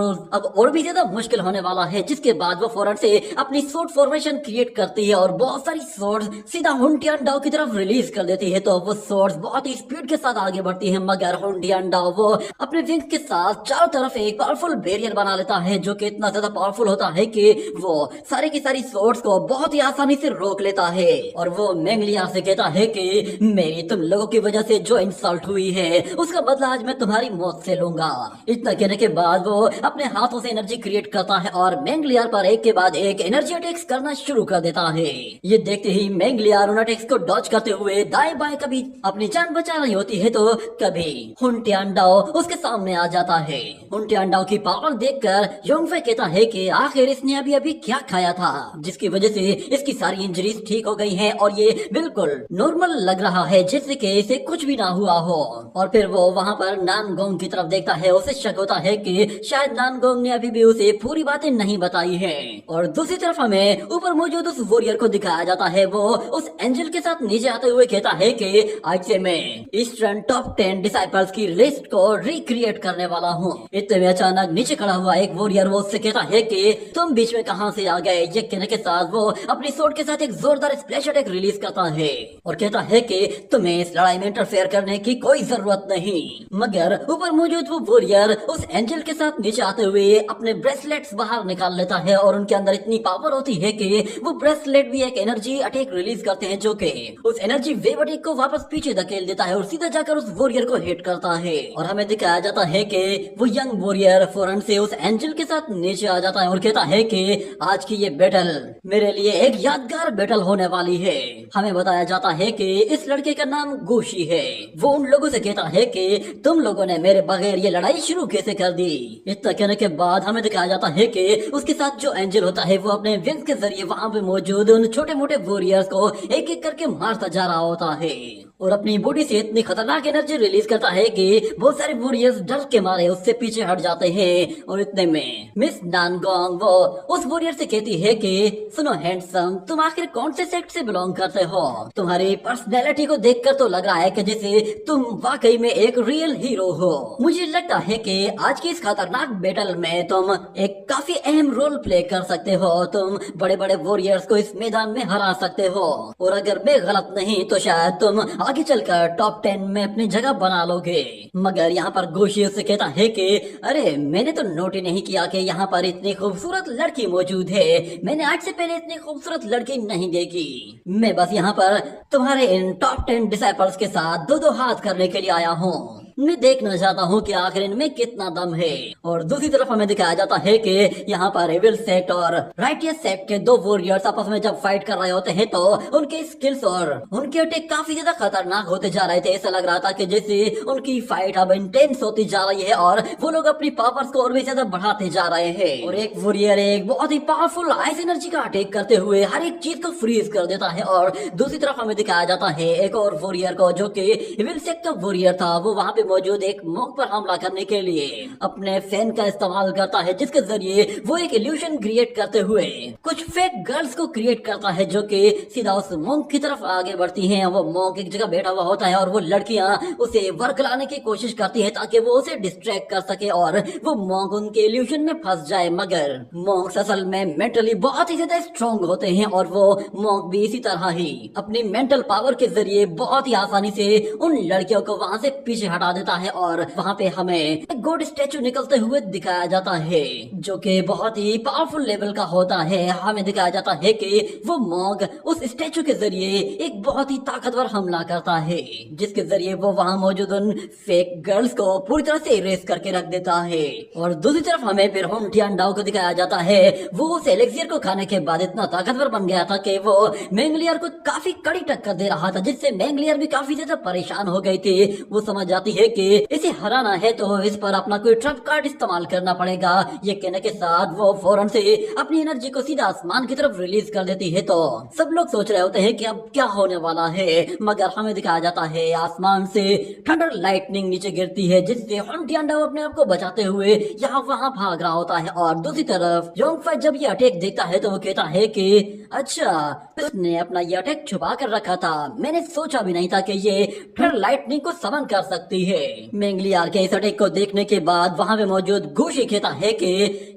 S1: अब और भी ज्यादा मुश्किल होने वाला है। जिसके बाद वो फौरन से अपनी स्वॉर्ड फॉर्मेशन क्रिएट करती है और बहुत सारी स्वॉर्ड्स सीधा हुनटियान डाओ की तरफ रिलीज कर देती है। तो वो स्वॉर्ड्स बहुत ही स्पीड के साथ आगे बढ़ती है। मगर हुनटियान डाओ वो अपने विंग्स के साथ चारों तरफ एक पावरफुल बैरियर बना लेता है जो कि इतना ज्यादा पावरफुल होता है कि वो सारी की सारी स्वॉर्ड्स को बहुत ही आसानी से रोक लेता है। और वो मेंगलियर से कहता है कि मेरी तुम लोगों की वजह से जो इंसल्ट हुई है उसका बदला आज मैं तुम्हारे तुम्हारी मौत से लूंगा। इतना कहने के बाद वो अपने हाथों से एनर्जी क्रिएट करता है और मैंगलियर पर एक के बाद एक एनर्जी अटैक्स करना शुरू कर देता है। ये देखते ही मैंगलियर उन अटैक्स को डॉज करते हुए दाएं बाएं कभी अपनी जान बचा रही होती है तो कभी हुनटियांडाओ उसके सामने आ जाता है। हुनटियांडाओ की पावर देखकर योंगफे कहता है कि आखिर इसने अभी अभी क्या खाया था जिसकी वजह से इसकी सारी इंजरीज ठीक हो गई हैं और ये बिल्कुल नॉर्मल लग रहा है जैसे कि इसे कुछ भी ना हुआ हो। और फिर वो वहाँ पर नानगोंग की तरफ देखता है। उसे शक होता है कि शायद नानगोंग ने अभी भी उसे पूरी बातें नहीं बताई है। और दूसरी तरफ हमें ऊपर मौजूद उस वॉरियर को दिखाया जाता है। वो उस एंजल के साथ नीचे आते हुए कहता है कि आज से मैं ईस्टर्न टॉप 10 डिसाइपल्स की लिस्ट को रिक्रिएट करने वाला हूँ। इतने में अचानक नीचे खड़ा हुआ एक वॉरियर वो उससे कहता है कि तुम बीच में कहां से आ गए। ये कहने के साथ वो अपनी सोर्ड के साथ एक जोरदार स्प्लैश अटैक रिलीज करता है और कहता है कि तुम्हें इस लड़ाई में इंटरफेयर करने की कोई जरूरत नहीं। मगर ऊपर मौजूद वो वॉरियर उस एंजल के साथ नीचे आते हुए अपने ब्रेसलेट्स बाहर निकाल लेता है और उनके अंदर इतनी पावर होती है कि वो ब्रेसलेट भी एक एनर्जी अटैक रिलीज करते हैं जो कि उस एनर्जी वेव अटैक को वापस पीछे धकेल देता है और सीधा जाकर उस वॉरियर को हिट करता है। और हमें दिखाया जाता है कि वो यंग वॉरियर फौरन से उस एंजल के साथ नीचे आ जाता है और कहता है कि आज की ये बैटल मेरे लिए एक यादगार बैटल होने वाली है। हमें बताया जाता है कि इस लड़के का नाम गोशी है। वो उन लोगों से कहता है कि तुम लोगों ने मेरे बगैर ये लड़ाई शुरू कैसे कर दी। इतना कहने के बाद हमें दिखाया जाता है कि उसके साथ जो एंजल होता है वो अपने विंग्स के जरिए वहाँ पे मौजूद उन छोटे मोटे वॉरियर्स को एक एक करके मारता जा रहा होता है और अपनी बॉडी से इतनी खतरनाक एनर्जी रिलीज करता है कि बहुत सारे वॉरियर्स डर के मारे उससे पीछे हट जाते हैं। और इतने में मिस नानगोंग वो उस वॉरियर से कहती है कि सुनो हैंडसम, तुम आखिर कौन से सेक्ट से बिलोंग करते हो। तुम्हारी पर्सनैलिटी को देखकर तो लग रहा है कि जैसे तुम वाकई में एक रियल हीरो हो। मुझे लगता है कि आज की इस खतरनाक बैटल में तुम एक काफी अहम रोल प्ले कर सकते हो। तुम बड़े बड़े वॉरियर्स को इस मैदान में हरा सकते हो और अगर मैं गलत नहीं तो शायद तुम आगे चलकर टॉप 10 में अपनी जगह बना लोगे। मगर यहाँ पर गोशी उससे कहता है कि अरे मैंने तो नोट ही नहीं किया कि यहाँ पर इतनी खूबसूरत लड़की मौजूद है। मैंने आज से पहले इतनी खूबसूरत लड़की नहीं देखी। मैं बस यहाँ पर तुम्हारे इन टॉप 10 डिसाइपल्स के साथ दो हाथ करने के लिए आया हूँ। मैं देखना चाहता हूँ कि आखिर इनमें कितना दम है। और दूसरी तरफ हमें दिखाया जाता है कि यहाँ पर एविल सेक्ट और राइटियस सेक्ट के दो वॉरियर्स आपस में जब फाइट कर रहे होते हैं तो उनके स्किल्स और उनके अटैक काफी ज्यादा खतरनाक होते जा रहे थे। ऐसा लग रहा था कि जैसे उनकी फाइट अब इंटेंस होती जा रही है और वो लोग अपनी पावर्स को और भी ज्यादा बढ़ाते जा रहे हैं। और एक वॉरियर एक बहुत ही पावरफुल आइस एनर्जी का अटैक करते हुए हर एक चीज को फ्रीज कर देता है। और दूसरी तरफ हमें दिखाया जाता है एक और वॉरियर को जो कि एविल सेक्ट का वॉरियर था। वो वहाँ पे मौजूद एक मॉन्क पर हमला करने के लिए अपने फैन का इस्तेमाल करता है जिसके जरिए वो एक इल्यूशन क्रिएट करते हुए कुछ फेक गर्ल्स को क्रिएट करता है जो कि सीधा उस मॉन्क की तरफ आगे बढ़ती हैं। वो मॉन्क एक जगह बैठा हुआ होता है और वो लड़कियां उसे वर्क लाने की कोशिश करती है ताकि वो उसे डिस्ट्रैक्ट कर सके और वो मॉन्क उनके इल्यूशन में फंस जाए। मगर मॉन्क्स असल में मेंटली बहुत ही ज्यादा स्ट्रॉन्ग होते हैं और वो मॉन्क भी इसी तरह ही अपनी मेंटल पावर के जरिए बहुत ही आसानी से उन लड़कियों को वहाँ से पीछे हटा देता है। और वहाँ पे हमें एक गोड स्टैचू निकलते हुए दिखाया जाता है जो कि बहुत ही पावरफुल लेवल का होता है। हमें दिखाया जाता है कि वो मॉन्क उस स्टैचू के जरिए एक बहुत ही ताकतवर हमला करता है जिसके जरिए वो वहाँ मौजूद उन फेक गर्ल्स को पूरी तरह से इरेज करके रख देता है। और दूसरी तरफ हमें फिर हुनटियांडाओ को दिखाया जाता है। वो उस एलेक्सियर को खाने के बाद इतना ताकतवर बन गया था कि वो मैंगलियर को काफी कड़ी टक्कर दे रहा था जिससे मैंगलियर भी काफी ज्यादा परेशान हो गई थी। वो समझ जाती है कि इसे हराना है तो इस पर अपना कोई ट्रम्प कार्ड इस्तेमाल करना पड़ेगा। ये कहने के साथ वो फौरन से अपनी एनर्जी को सीधा आसमान की तरफ रिलीज कर देती है। तो सब लोग सोच रहे होते हैं कि अब क्या होने वाला है। मगर हमें दिखाया जाता है आसमान से थंडर लाइटनिंग नीचे गिरती है जिससे हुनटियांडाओ अपने आप को बचाते हुए यहाँ वहाँ भाग रहा होता है। और दूसरी तरफ योंगफाई जब ये अटैक देखता है तो वो कहता है कि अच्छा उसने अपना ये अटैक छुपा कर रखा था। मैंने सोचा भी नहीं था कि ये थंडर लाइटनिंग को समन कर सकती है। मैंगलियर के इस अटैक को देखने के बाद वहाँ पे मौजूद गोशी कहता है कि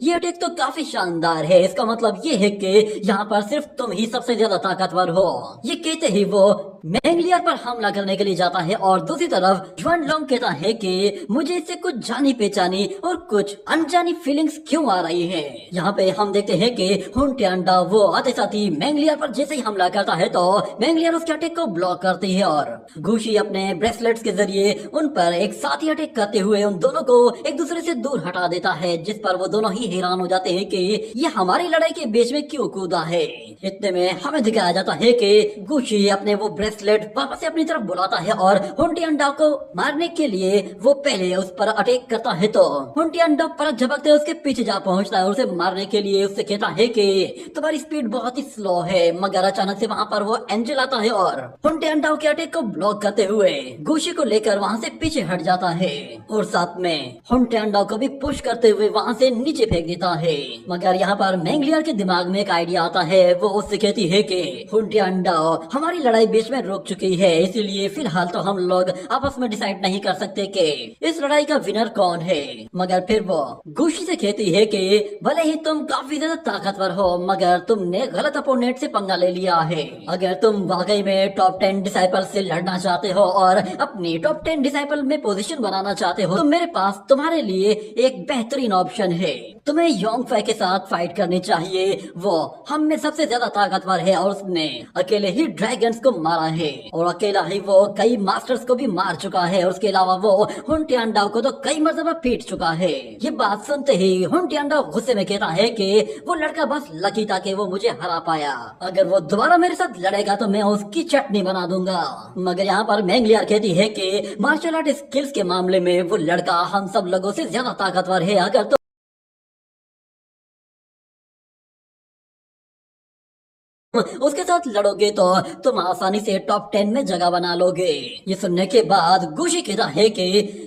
S1: ये अटैक तो काफी शानदार है। इसका मतलब ये है कि यहाँ पर सिर्फ तुम ही सबसे ज्यादा ताकतवर हो। ये कहते ही वो मैंगलियर पर हमला करने के लिए जाता है और दूसरी तरफ जुआन लोंग कहता है कि मुझे इससे कुछ जानी पहचानी और कुछ अनजानी फीलिंग्स क्यों आ रही है। यहाँ पे हम देखते हैं कि हुन टियांडा वो आते साथ ही मैंगलियर पर जैसे ही हमला करता है तो मैंगलियर उसके अटैक को ब्लॉक करती है और गुशी अपने ब्रेसलेट्स के जरिए उन पर एक साथ ही अटैक करते हुए उन दोनों को एक दूसरे से दूर हटा देता है, जिस पर वो दोनों ही हैरान हो जाते हैं कि ये हमारी लड़ाई के बीच में क्यों कूदा है। इतने में हमें दिखाया जाता है कि गुशी अपने वो ब्रेसलेट वापस से अपनी तरफ बुलाता है और हुन टियांडा को मारने के लिए वो पहले उस पर अटैक करता है तो हुन टियांडा परत झपकते उसके पीछे जा पहुंचता है और उसे मारने के लिए उससे कहता है कि तुम्हारी स्पीड बहुत ही स्लो है, मगर अचानक से वहाँ पर वो एंजल आता है और हुन टियांडा के अटैक को ब्लॉक करते हुए गुशी को लेकर वहाँ से पीछे हट जाता है और साथ में हुन टियांडा को भी पुश करते हुए वहाँ से नीचे फेंक देता है। मगर यहाँ पर मैंगलियर के दिमाग में एक आइडिया आता है, वो उससे कहती है कि हुन टियांडा हमारी लड़ाई बीच में रुक चुकी है, इसीलिए फिलहाल तो हम लोग आपस में डिसाइड नहीं कर सकते कि इस लड़ाई का विनर कौन है। मगर फिर वो गुशी से कहती है कि भले ही तुम काफी ज्यादा ताकतवर हो, मगर तुमने गलत अपोनेंट से पंगा ले लिया है। अगर तुम वाकई में टॉप 10 डिसाइपल से लड़ना चाहते हो और अपनी टॉप 10 डिसाइपल में पोजीशन बनाना चाहते हो तो मेरे पास तुम्हारे लिए एक बेहतरीन ऑप्शन है। तुम्हें योंगफई के साथ फाइट करनी चाहिए, वो हम में सबसे ज्यादा ताकतवर है और उसने अकेले ही ड्रैगन्स को मारा है और अकेला ही वो कई मास्टर्स को भी मार चुका है और उसके अलावा वो हुन टियांडा को तो कई मरतबा पीट चुका है। ये बात सुनते ही हुन टियांडा गुस्से में कहता है कि वो लड़का बस लकी था कि वो मुझे हरा पाया, अगर वो दोबारा मेरे साथ लड़ेगा तो मैं उसकी चटनी बना दूंगा। मगर यहाँ पर मैंगलियर कहती है कि मार्शल आर्ट स्किल्स के मामले में वो लड़का हम सब लोगों से ज्यादा ताकतवर है, अगर तो उसके साथ लड़ोगे तो तुम आसानी से टॉप 10 में जगह बना लोगे। ये सुनने के बाद गुशी कहता है कि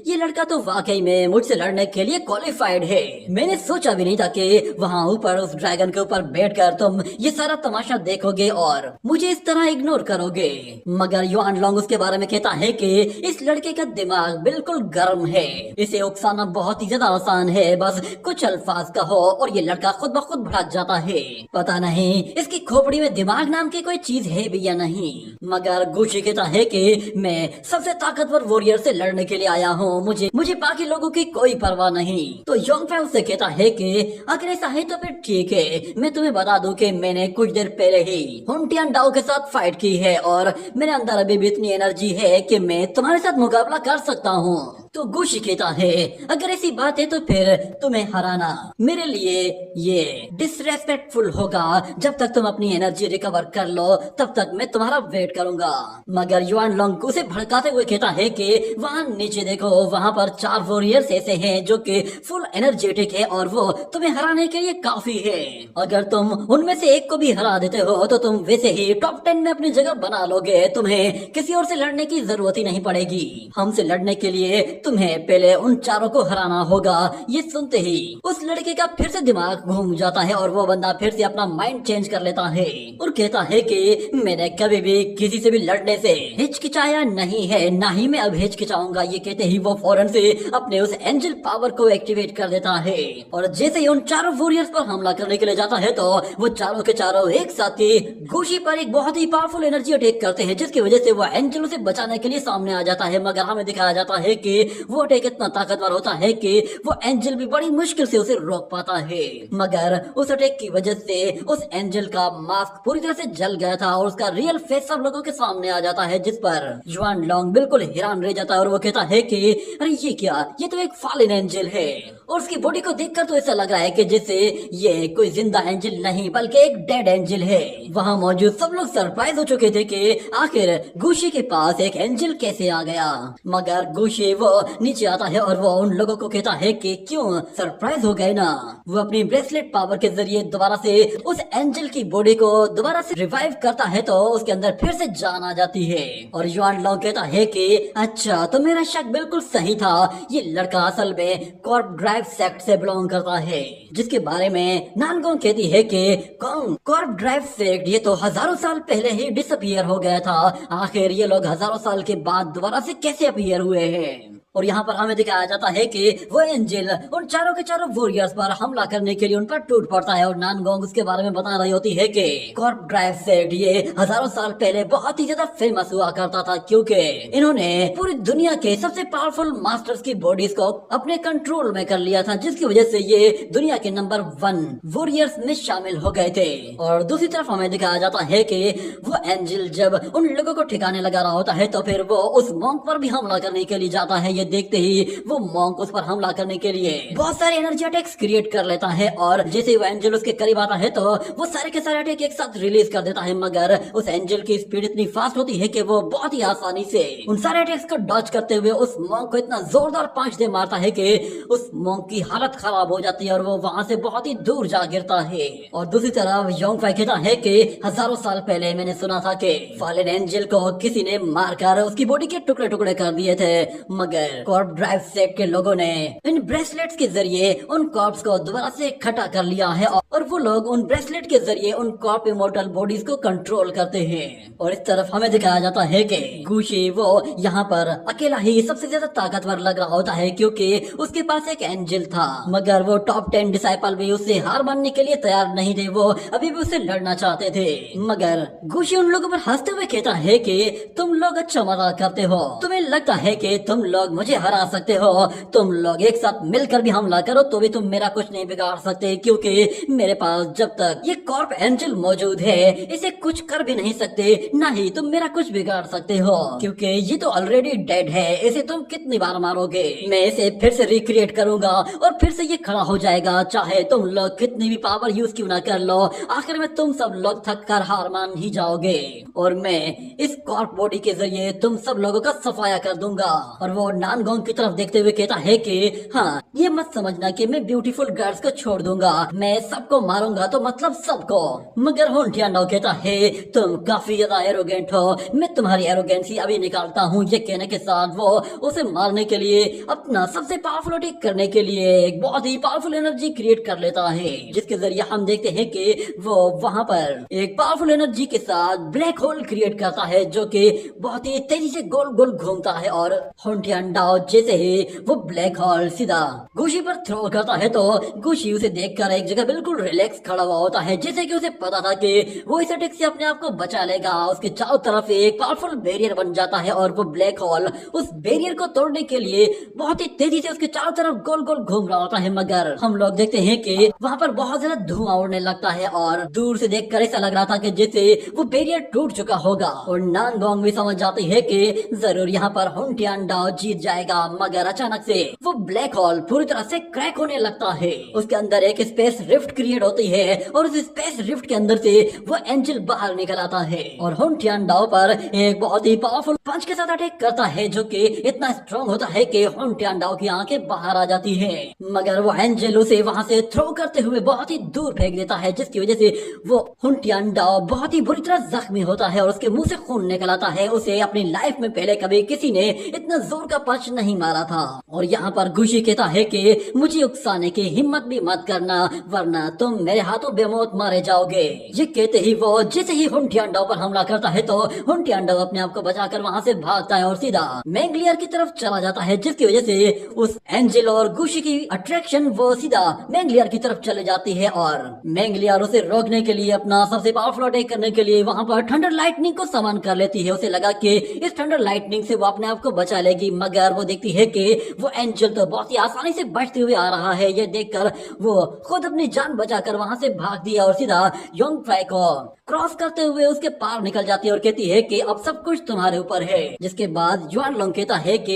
S1: ये लड़का तो वाकई में मुझसे लड़ने के लिए क्वालिफाइड है। मैंने सोचा भी नहीं था कि वहाँ ऊपर उस ड्रैगन के ऊपर बैठकर तुम ये सारा तमाशा देखोगे और मुझे इस तरह इग्नोर करोगे। मगर युआन लोंग उसके बारे में कहता है कि इस लड़के का दिमाग बिल्कुल गर्म है, इसे उकसाना बहुत ही ज्यादा आसान है, बस कुछ अल्फाज कहो और ये लड़का खुद ब खुद भड़क जाता है। पता नहीं इसकी खोपड़ी में दिमाग नाम की कोई चीज है भी या नहीं। मगर गुशी कहता है कि मैं सबसे ताकतवर वॉरियर से लड़ने के लिए आया हूँ, मुझे बाकी लोगों की कोई परवाह नहीं। तो योंगफई उससे कहता है कि अगर ऐसा है तो फिर ठीक है, मैं तुम्हें बता दूं कि मैंने कुछ देर पहले ही हुन टियांडा के साथ फाइट की है और मेरे अंदर अभी भी इतनी एनर्जी है कि मैं तुम्हारे साथ मुकाबला कर सकता हूँ। तो गुशी कहता है अगर ऐसी बात है तो फिर तुम्हें हराना मेरे लिए ये डिसरेस्पेक्टफुल होगा, जब तक तुम अपनी एनर्जी रिकवर कर लो तब तक मैं तुम्हारा वेट करूंगा। मगर युआन लोंग उसे भड़काते हुए कहता है कि वहाँ नीचे देखो, वहाँ पर 4 वॉरियर्स ऐसे हैं जो कि फुल एनर्जेटिक है और वो तुम्हें हराने के लिए काफी है। अगर तुम उनमें से एक को भी हरा देते हो तो तुम वैसे ही टॉप 10 में अपनी जगह बना लोगे, तुम्हें किसी और से लड़ने की जरूरत ही नहीं पड़ेगी। हमसे लड़ने के लिए तुम्हें पहले उन 4 को हराना होगा। ये सुनते ही उस लड़के का फिर से दिमाग घूम जाता है और वो बंदा फिर से अपना माइंड चेंज कर लेता है और कहता है कि मैंने कभी भी किसी से भी लड़ने से हिचकिचाया नहीं है, ना ही मैं अब हिचकिचाऊंगा। ये कहते ही वो फौरन से अपने उस एंजल पावर को एक्टिवेट कर देता है और जैसे ही उन 4 वॉरियर्स पर हमला करने के लिए जाता है तो वो चारों के चारों एक साथ ही गुशी पर एक बहुत ही पावरफुल एनर्जी अटैक करते हैं, जिसकी वजह से वो एंजल उसे बचाने के लिए सामने आ जाता है। मगर हमें दिखाया जाता है कि वो अटैक इतना ताकतवर होता है कि वो एंजल भी बड़ी मुश्किल से उसे रोक पाता है। मगर उस अटैक की वजह से उस एंजल का मास्क पूरी तरह से जल गया था और उसका रियल फेस सब लोगों के सामने आ जाता है, जिस पर जुआन लोंग बिल्कुल हैरान रह जाता है और वो कहता है कि अरे ये क्या, ये तो एक फॉलन एंजल है और उसकी बॉडी को देखकर तो ऐसा लग रहा है कि जैसे ये कोई जिंदा एंजल नहीं बल्कि एक डेड एंजल है। वहाँ मौजूद सब लोग सरप्राइज हो चुके थे कि आखिर गुशी के पास एक एंजल कैसे आ गया। मगर गुशी वो नीचे आता है और वो उन लोगों को कहता है कि क्यों सरप्राइज हो गए ना। वो अपनी ब्रेसलेट पावर के जरिए दोबारा से उस एंजल की बॉडी को दोबारा से रिवाइव करता है तो उसके अंदर फिर से जान आ जाती है और युआन लोंग कहता है कि अच्छा तो मेरा शक बिल्कुल सही था, ये लड़का असल में कॉर्प ड्राइव सेक्ट से बिलोंग करता है, जिसके बारे में नानगोंग कहती है कि कॉर्प ड्राइव सेक्ट ये तो हजारों साल पहले ही डिसअपियर हो गया था, आखिर ये लोग हजारों साल के बाद दोबारा से कैसे अपीयर हुए हैं। और यहाँ पर हमें दिखाया जाता है कि वो एंजल उन चारों के चारों वॉरियर्स पर हमला करने के लिए उन पर टूट पड़ता है और नानगोंग उसके बारे में बता रही होती है कि कॉर्प ड्राइव सेट ये हजारों साल पहले बहुत ही ज्यादा फेमस हुआ करता था, क्योंकि इन्होंने पूरी दुनिया के सबसे पावरफुल मास्टर्स की बॉडीज को अपने कंट्रोल में कर लिया था, जिसकी वजह से ये दुनिया के नंबर 1 वॉरियर्स में शामिल हो गए थे। और दूसरी तरफ हमें दिखाया जाता है कि वो एंजल जब उन लोगों को ठिकाने लगा रहा होता है तो फिर वो उस मॉन्क पर भी हमला करने के लिए जाता है। ये देखते ही वो मॉन्क उस पर हमला करने के लिए बहुत सारे एनर्जी अटैक्स क्रिएट कर लेता है और जैसे वो एंजल उसके करीब आता है तो वो सारे के सारे अटैक एक साथ रिलीज कर देता है। मगर उस एंजल की स्पीड इतनी फास्ट होती है कि वो बहुत ही आसानी से उन सारे अटैक्स को डॉज करते हुए उस मॉन्क को इतना जोरदार पंच दे मारता है कि उस मॉन्क की हालत खराब हो जाती है और वो वहाँ से बहुत ही दूर जा गिरता है। और दूसरी तरफ योंग फाई कहता है कि हजारों साल पहले मैंने सुना था कि फॉलन एंजल को किसी ने मारकर उसकी बॉडी के टुकड़े टुकड़े कर दिए थे, मगर कॉर्प ड्राइव सेट के लोगों ने इन ब्रेसलेट्स के जरिए उन कॉर्प्स को दोबारा से इकट्ठा कर लिया है और वो लोग उन ब्रेसलेट के जरिए उन कॉर्प इमोर्टल बॉडीज को कंट्रोल करते हैं। और इस तरफ हमें दिखाया जाता है कि गुशी वो यहाँ पर अकेला ही सबसे ज्यादा ताकतवर लग रहा होता है, क्योंकि उसके पास एक एंजल था, मगर वो टॉप 10 डिसाइपल भी उससे हार मानने के लिए तैयार नहीं थे। वो अभी भी उससे लड़ना चाहते थे, मगर गुशी उन लोगों पर हंसते हुए कहता है कि तुम लोग अच्छा मजाक करते हो, तुम्हें लगता है कि तुम लोग मुझे हरा सकते हो, तुम लोग एक साथ मिलकर भी हमला करो तो भी तुम मेरा कुछ नहीं बिगाड़ सकते, क्योंकि मेरे पास जब तक ये कॉर्प एंजल मौजूद है इसे कुछ कर भी नहीं सकते, ना ही तुम मेरा कुछ बिगाड़ सकते हो, क्योंकि ये तो ऑलरेडी डेड है, इसे तुम कितनी बार मारोगे, मैं इसे फिर से रिक्रिएट करूंगा और फिर से ये खड़ा हो जाएगा, चाहे तुम लोग कितनी भी पावर यूज क्यों ना कर लो, आखिर में तुम सब लोग थक कर हार मान ही जाओगे और मैं इस कॉर्प बॉडी के जरिए तुम सब लोगों का सफाया कर दूंगा। और वो नानगोंग की तरफ देखते हुए कहता है कि हाँ, ये मत समझना कि मैं ब्यूटीफुल गर्ल्स को छोड़ दूंगा, मैं सबको मारूंगा तो मतलब सबको। मगर होंटियानो कहता है तुम काफी ज्यादा एरोगेंट हो, मैं तुम्हारी एरोगेंसी अभी निकालता हूँ। ये कहने के साथ वो उसे मारने के लिए अपना सबसे पावरफुल अटैक करने के लिए एक बहुत ही पावरफुल एनर्जी क्रिएट कर लेता है, जिसके जरिए हम देखते हैं कि वो वहाँ पर एक पावरफुल एनर्जी के साथ ब्लैक होल क्रिएट करता है, जो कि बहुत ही तेजी से गोल गोल घूमता है। और होंटियानो जैसे ही वो ब्लैक होल सीधा गुशी पर थ्रो करता है तो गुशी उसे देखकर एक जगह बिल्कुल रिलैक्स खड़ा हुआ होता है, जैसे कि उसे पता था कि वो इस अटैक से अपने आप को बचा लेगा। उसके चारों तरफ एक पावरफुल बैरियर बन जाता है और वो ब्लैक होल उस बैरियर को तोड़ने के लिए बहुत ही तेजी से उसके चारों तरफ गोल गोल घूम रहा होता है। मगर हम लोग देखते हैं कि वहाँ पर बहुत ज्यादा धुआं उड़ने लगता है और दूर से देखकर ऐसा लग रहा था कि जैसे वो बैरियर टूट चुका होगा। और नानगोंग भी समझ जाती है कि जरूर यहाँ पर होंटियानो जीत जाएगा, मगर अचानक से वो ब्लैक होल पूरी तरह से क्रैक होने लगता है। उसके अंदर एक स्पेस रिफ्ट क्रिएट होती है और उस स्पेस रिफ्ट के अंदर से वो एंजल बाहर निकल आता है और होंटियानो पर एक बहुत ही पावरफुल पंच के साथ अटैक करता है, जो कि इतना स्ट्रॉन्ग होता है कि होंटियानो की आंखें बाहर आ जाती है। मगर वो एंजल उसे वहाँ से थ्रो करते हुए बहुत ही दूर फेंक देता है, जिसकी वजह से वो होंटियानो बहुत ही बुरी तरह जख्मी होता है और उसके मुंह से खून निकल आता है। उसे अपनी लाइफ में पहले कभी किसी ने इतना जोर का पंच नहीं मारा था। और यहाँ पर गुशी कहता है कि मुझे उकसाने की हिम्मत भी मत करना, वरना तुम मेरे हाथों बेमौत मारे जाओगे। ये कहते ही वो जैसे ही होंटियानो पर हमला करता है तो होंटियानो अपने आप को बचाकर वहाँ से भागता है और सीधा मैंगलियर की तरफ चला जाता है, जिसकी वजह से उस एंजल और गुशी की अट्रैक्शन वो सीधा मैंगलियर की तरफ चले जाती है और मैंगलियर उसे रोकने के लिए अपना सबसे पावरफुल अटैक करने के लिए वहाँ पर थंडर लाइटनिंग को समन कर लेती है। उसे लगा कि इस थंडर लाइटनिंग से वो अपने आप को बचा लेगी, मगर वो देखती है कि वो एंजल तो बहुत ही आसानी से बचते हुए आ रहा है। ये देखकर वो खुद अपनी जान बचाकर वहाँ से भाग दिया और सीधा योंग फाई को क्रॉस करते हुए उसके पार निकल जाती है और कहती है कि अब सब कुछ तुम्हारे ऊपर है। जिसके बाद युआन लोंग कहता है कि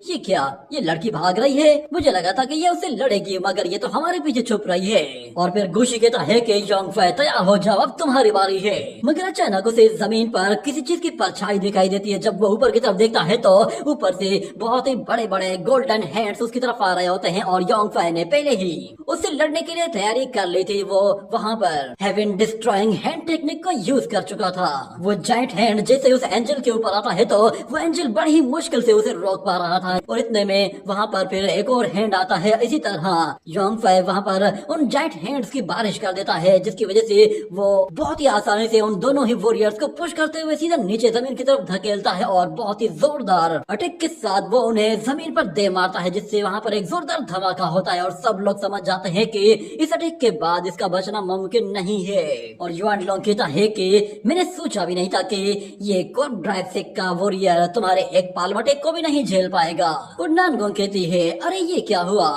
S1: ये क्या, ये लड़की भाग रही है, मुझे लगा था कि ये उससे लड़ेगी, मगर ये तो हमारे पीछे छुप रही है। और फिर गुशी कहता है कि योंग फाई तैयार हो जाओ, अब तुम्हारी बारी है। मगर अचानक उसे जमीन पर किसी चीज की परछाई दिखाई देती है। जब वो ऊपर की तरफ देखता है तो ऊपर से बहुत ही बड़े बड़े गोल्डन हैंड्स उसकी तरफ आ रहे होते हैं और योंग फाई ने पहले ही उससे लड़ने के लिए तैयारी कर ली थी। वो वहाँ पर heaven destroying hand technique technique को यूज कर चुका था। वो जाइंट हैंड जैसे उस एंजल के ऊपर आता है तो वो एंजल बड़ी मुश्किल से उसे रोक पा रहा था, और इतने में वहाँ पर फिर एक और हैंड आता है। इसी तरह योंग फै वहाँ पर उन जाइंट हैंड्स की बारिश कर देता है, जिसकी वजह से वो बहुत ही आसानी से उन दोनों ही वॉरियर्स को पुश करते हुए सीधा नीचे जमीन की तरफ धकेलता है, और बहुत ही जोरदार अटैक के साथ वो उन्हें जमीन पर दे मारता है, जिससे वहाँ पर एक जोरदार धमाका होता है और सब लोग समझ जाते हैं कि इस अटैक के बाद इसका बचना मुमकिन नहीं है। और युआन लोंग कहता है कि मैंने सोचा भी नहीं था कि ये कॉर्प ड्राइव से का वॉरियर तुम्हारे एक पाल्म अटैक को भी नहीं झेल पाएगा। और नानगोंग कहती है, अरे ये क्या हुआ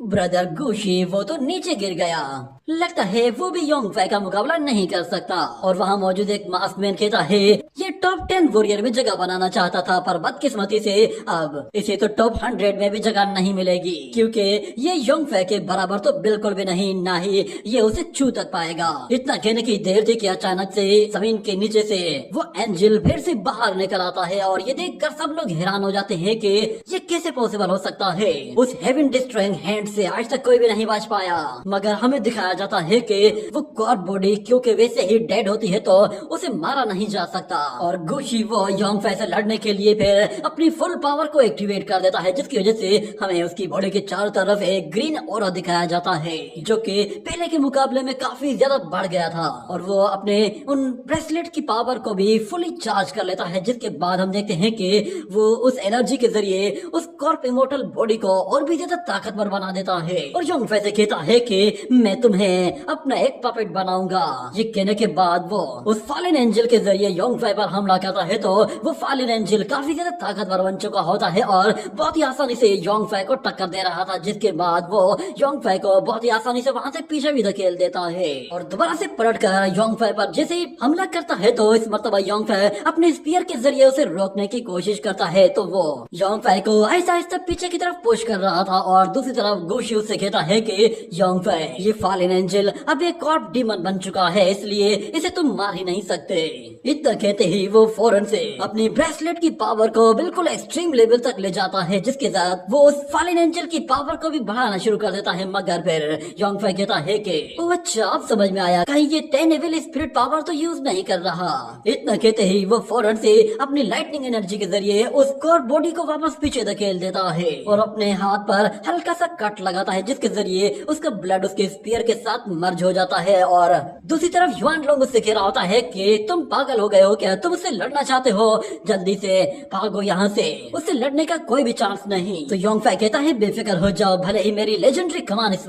S1: ब्रदर गुशी, वो तो नीचे गिर गया, लगता है वो भी योंग फै का मुकाबला नहीं कर सकता। और वहाँ मौजूद एक मास्कमैन कहता है, ये टॉप 10 वॉरियर में जगह बनाना चाहता था, पर बदकिस्मती से अब इसे तो टॉप 100 में भी जगह नहीं मिलेगी, क्योंकि ये योंग फै के बराबर तो बिल्कुल भी नहीं, ना ही ये उसे छू तक पाएगा। इतना कहने की देर थी कि अचानक से जमीन के नीचे से वो एंजल फिर से बाहर निकल आता है, और ये देखकर सब लोग हैरान हो जाते हैं कि ये कैसे पॉसिबल हो सकता है। उस हेवन डिस्ट्रॉइंग हैंड से आज तक कोई भी नहीं बच पाया, मगर हमें दिखाया जाता है कि वो कॉर्प बॉडी क्योंकि वैसे ही डेड होती है तो उसे मारा नहीं जा सकता। और गुशी वो योंग फै से लड़ने के लिए फिर अपनी फुल पावर को एक्टिवेट कर देता है, जिसकी वजह से हमें उसकी बॉडी के चारों तरफ एक ग्रीन ऑरा दिखाया जाता है, जो कि पहले के मुकाबले में काफी ज्यादा बढ़ गया था। और वो अपने उन ब्रेसलेट की पावर को भी फुली चार्ज कर लेता है, जिसके बाद हम देखते हैं कि वो उस एनर्जी के जरिए उस कॉर्प इमोर्टल बॉडी को और भी ज्यादा ताकतवर बना देता है। और योंग फै से कहता है कि मैं तुम्हें अपना एक पपेट बनाऊंगा। ये कहने के बाद वो उस फॉलन एंजल के जरिए योंग फै पर हमला करता है, तो वो फॉलन एंजल काफी ज्यादा ताकतवर बन चुका होता है और बहुत ही आसानी से योंग फै को टक्कर दे रहा था, जिसके बाद वो योंग फै को बहुत ही आसानी से वहाँ से पीछे भी धकेल देता है। और दोबारा से पलटकर योंग फै पर जैसे ही हमला करता है तो इस मर्तबा योंग फै अपने स्पीयर के जरिए उसे रोकने की कोशिश करता है, तो वो योंग फै को आहिस्ता आहिस्ता पीछे की तरफ पुश कर रहा था। और दूसरी तरफ गुशी उससे कहता है कि योंग फै, ये फॉलन एंजल अब एक कॉर्प डीमन बन चुका है, इसलिए इसे तुम मार ही नहीं सकते। इतना कहते ही वो फौरन से अपनी ब्रेसलेट की पावर को बिल्कुल एक्सट्रीम लेवल तक ले जाता है, जिसके साथ वो उस फॉलन एंजल की पावर को भी बढ़ाना शुरू कर देता है। मगर फिर योंग फै कहता है कि ओ अच्छा, अब समझ में आया, कहीं ये 10 एविल स्पिरिट पावर तो यूज नहीं कर रहा। इतना कहते ही वो फौरन से अपनी लाइटनिंग एनर्जी के जरिए उस कॉर्प बॉडी को वापस पीछे धकेल देता है और अपने हाथ पर हल्का सा कट लगाता है, जिसके जरिए उसका ब्लड उसके स्पीयर के साथ मर्ज हो जाता है। और दूसरी तरफ युआन लोंग उससे कह रहा होता है कि तुम पागल हो गए हो क्या, तुम उससे लड़ना चाहते हो, जल्दी से भागो यहाँ से, उससे लड़ने का कोई भी चांस नहीं। तो योंग फै कहता है बेफिक्र हो जाओ, भले ही मेरी लेजेंडरी कमान इस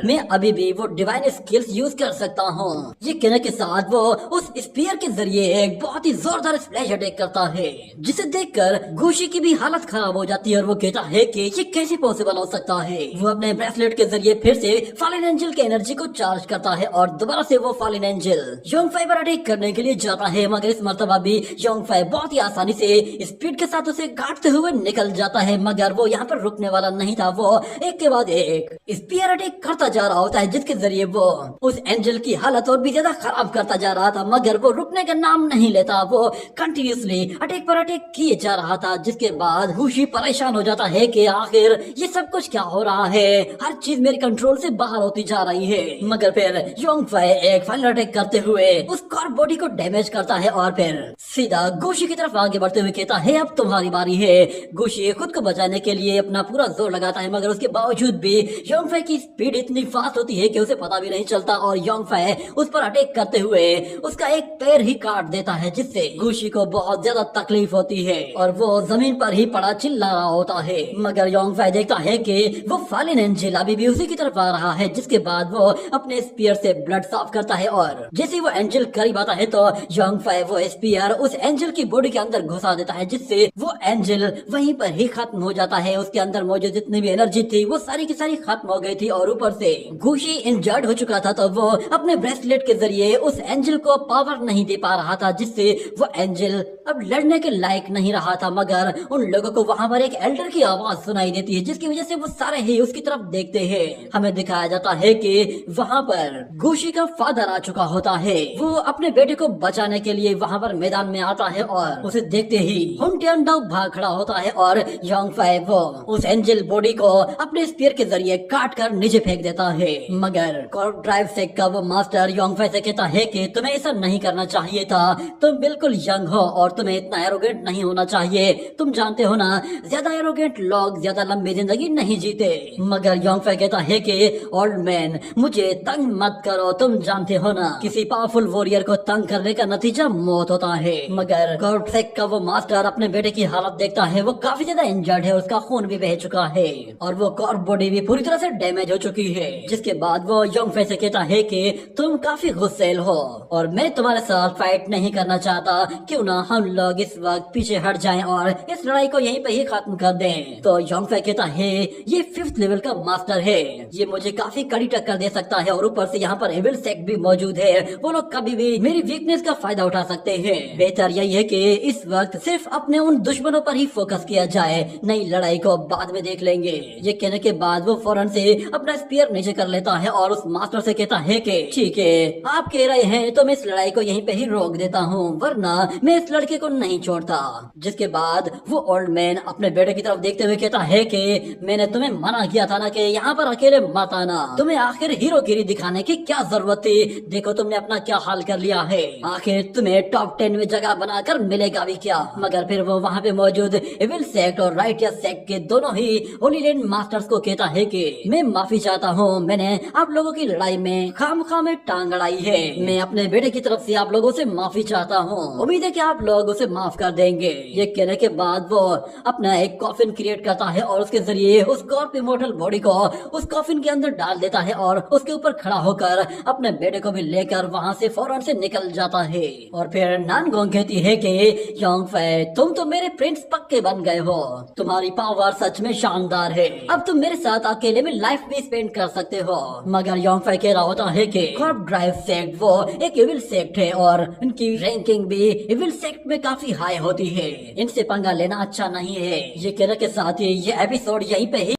S1: मैं अभी भी वो डिवाइन स्किल्स यूज कर सकता हूँ। ये कहने के साथ वो उस स्पीयर के जरिए एक बहुत ही जोरदार स्प्लैश अटैक करता है, जिसे देखकर गुशी की भी हालत खराब हो जाती है और वो कहता है कि ये कैसे पॉसिबल हो सकता है। वो अपने ब्रेसलेट के जरिए फिर से फॉलन एंजल के एनर्जी को चार्ज करता है और दोबारा से वो फॉलन एंजल योंग फै पर अटैक करने के लिए जाता है, मगर इस मर्तबा भी योंग फै बहुत ही आसानी से स्पीड के साथ उसे काटते हुए निकल जाता है। मगर वो यहाँ पर रुकने वाला नहीं था, वो एक के बाद एक स्पीयर अटैक करता जा रहा होता है, जिसके जरिए वो उस एंजल की हालत और भी ज्यादा खराब करता जा रहा था। मगर वो रुकने का नाम नहीं लेता, वो कंटिन्यूसली अटैक पर अटैक किए जा रहा था, जिसके बाद गुशी परेशान हो जाता है कि आखिर ये सब कुछ क्या हो रहा है, हर चीज मेरे कंट्रोल से बाहर होती जा रही है। मगर फिर योंग फै एक फाइनल अटैक करते हुए उस कॉर्प बॉडी को डैमेज करता है और फिर सीधा गुशी की तरफ आगे बढ़ते हुए कहता है अब तुम्हारी बारी है। गुशी खुद को बचाने के लिए अपना पूरा जोर लगाता है, मगर उसके बावजूद भी योंग फै की स्पीड इतनी फास्ट होती है कि उसे पता भी नहीं चलता और योंग फै उस पर अटैक करते हुए उसका एक पैर ही काट देता है, जिससे गुशी को बहुत ज्यादा तकलीफ होती है और वो जमीन पर ही पड़ा चिल्ला रहा होता है। मगर योंग फै देखता है कि वो फॉलन एंजल अभी भी उसी की तरफ आ रहा है, जिसके बाद वो अपने स्पीयर से ब्लड साफ करता है और जैसे वो एंजल करीब आता है तो योंग फै वो स्पीयर उस एंजल की बॉडी के अंदर घुसा देता है, जिससे वो एंजल वहीं पर ही खत्म हो जाता है। उसके अंदर मौजूद जितनी भी एनर्जी थी वो सारी की सारी खत्म हो गई थी और ऊपर से गुशी इंजर्ड हो चुका था, तो वो अपने ब्रेसलेट के जरिए उस एंजल को पावर नहीं दे पा रहा था, जिससे वो एंजल अब लड़ने के लायक नहीं रहा था। मगर उन लोगों को वहाँ पर एक एल्डर की आवाज सुनाई देती है, जिसकी वजह से वो सारे ही उसकी तरफ देखते हैं। हमें दिखाया जाता है कि वहाँ पर गुशी का फादर आ चुका होता है। वो अपने बेटे को बचाने के लिए वहाँ पर मैदान में आता है और उसे देखते ही हुन टियानडाओ भाग खड़ा होता है और योंग फै वो उस एंजल बॉडी को अपने स्पीयर के जरिए काट कर नीचे फेंक देता है। मगर कॉर्प ड्राइव सेक का वो मास्टर योंगफे से कहता है कि तुम्हें ऐसा नहीं करना चाहिए था, तुम बिल्कुल यंग हो और तुम्हें इतना एरोगेंट नहीं होना चाहिए। तुम जानते हो ना, ज्यादा एरोगेंट लोग ज्यादा लंबी जिंदगी नहीं जीते। मगर योंगफे कहता है कि ओल्ड मैन, मुझे तंग मत करो, तुम जानते हो ना, किसी पावरफुल वॉरियर को तंग करने का नतीजा मौत होता है। मगर कॉर्प सेक का वो मास्टर अपने बेटे की हालत देखता है, वो काफी ज्यादा इंजर्ड है, उसका खून भी बह चुका है और वो कॉर्प बॉडी भी पूरी तरह से डैमेज हो चुकी है। जिसके बाद वो योंगफे से कहता है कि तुम काफी गुस्सैल हो और मैं तुम्हारे साथ फाइट नहीं करना चाहता, क्यों ना हम लोग इस वक्त पीछे हट जाएं और इस लड़ाई को यहीं पे ही खत्म कर दें। तो योंगफे कहता है ये 5th लेवल का मास्टर है, ये मुझे काफी कड़ी टक्कर दे सकता है और ऊपर से यहाँ पर एविल सेक्ट भी मौजूद है, वो लोग कभी भी मेरी वीकनेस का फायदा उठा सकते हैं। बेहतर यही है कि इस वक्त सिर्फ अपने उन दुश्मनों पर ही फोकस किया जाए, नई लड़ाई को बाद में देख लेंगे। ये कहने के बाद वो फौरन से अपना स्पीयर नीचे कर लेता है और उस मास्टर से कहता है कि ठीक है, आप कह रहे हैं तो मैं इस लड़ाई को यहीं पे ही रोक देता हूँ, वरना मैं इस लड़के को नहीं छोड़ता। जिसके बाद वो ओल्ड मैन अपने बेटे की तरफ देखते हुए कहता है कि मैंने तुम्हें मना किया था ना कि यहाँ पर अकेले मत आना, तुम्हें आखिर हीरोगिरी दिखाने की क्या जरूरत थी, देखो तुमने अपना क्या हाल कर लिया है, आखिर तुम्हें टॉप 10 में जगह बनाकर मिलेगा भी क्या। मगर फिर वो वहाँ पे मौजूद एविल सेक्ट और राइटियस सेक्ट के दोनों ही होली लैंड मास्टर्स को कहता है कि मैं माफी चाहता हूँ, मैंने आप लोगों की लड़ाई में खामखा में टांग अड़ाई है, मैं अपने बेटे की तरफ से आप लोगों से माफी चाहता हूँ, उम्मीद है कि आप लोग उसे माफ कर देंगे। ये कहने के बाद वो अपना एक कॉफिन क्रिएट करता है और उसके जरिए उस कॉर्प इमोर्टल बॉडी को उस कॉफिन के अंदर डाल देता है और उसके ऊपर खड़ा होकर अपने बेटे को भी लेकर वहाँ से फौरन से निकल जाता है। और फिर नानगोंग कहती है कि योंगफे, तुम तो मेरे प्रिंस पक्के बन गए हो, तुम्हारी पावर सच में शानदार है, अब तुम मेरे साथ अकेले में लाइफ भी स्पेंड कर सकते हो। मगर योंगफे कह रहा होता है कि कॉर्प ड्राइव सेक्ट वो एक एविल सेक्ट है और इनकी रैंकिंग भी एविल सेक्ट में काफी हाई होती है, इनसे पंगा लेना अच्छा नहीं है। ये कहने के साथ ही ये एपिसोड यहीं पे ही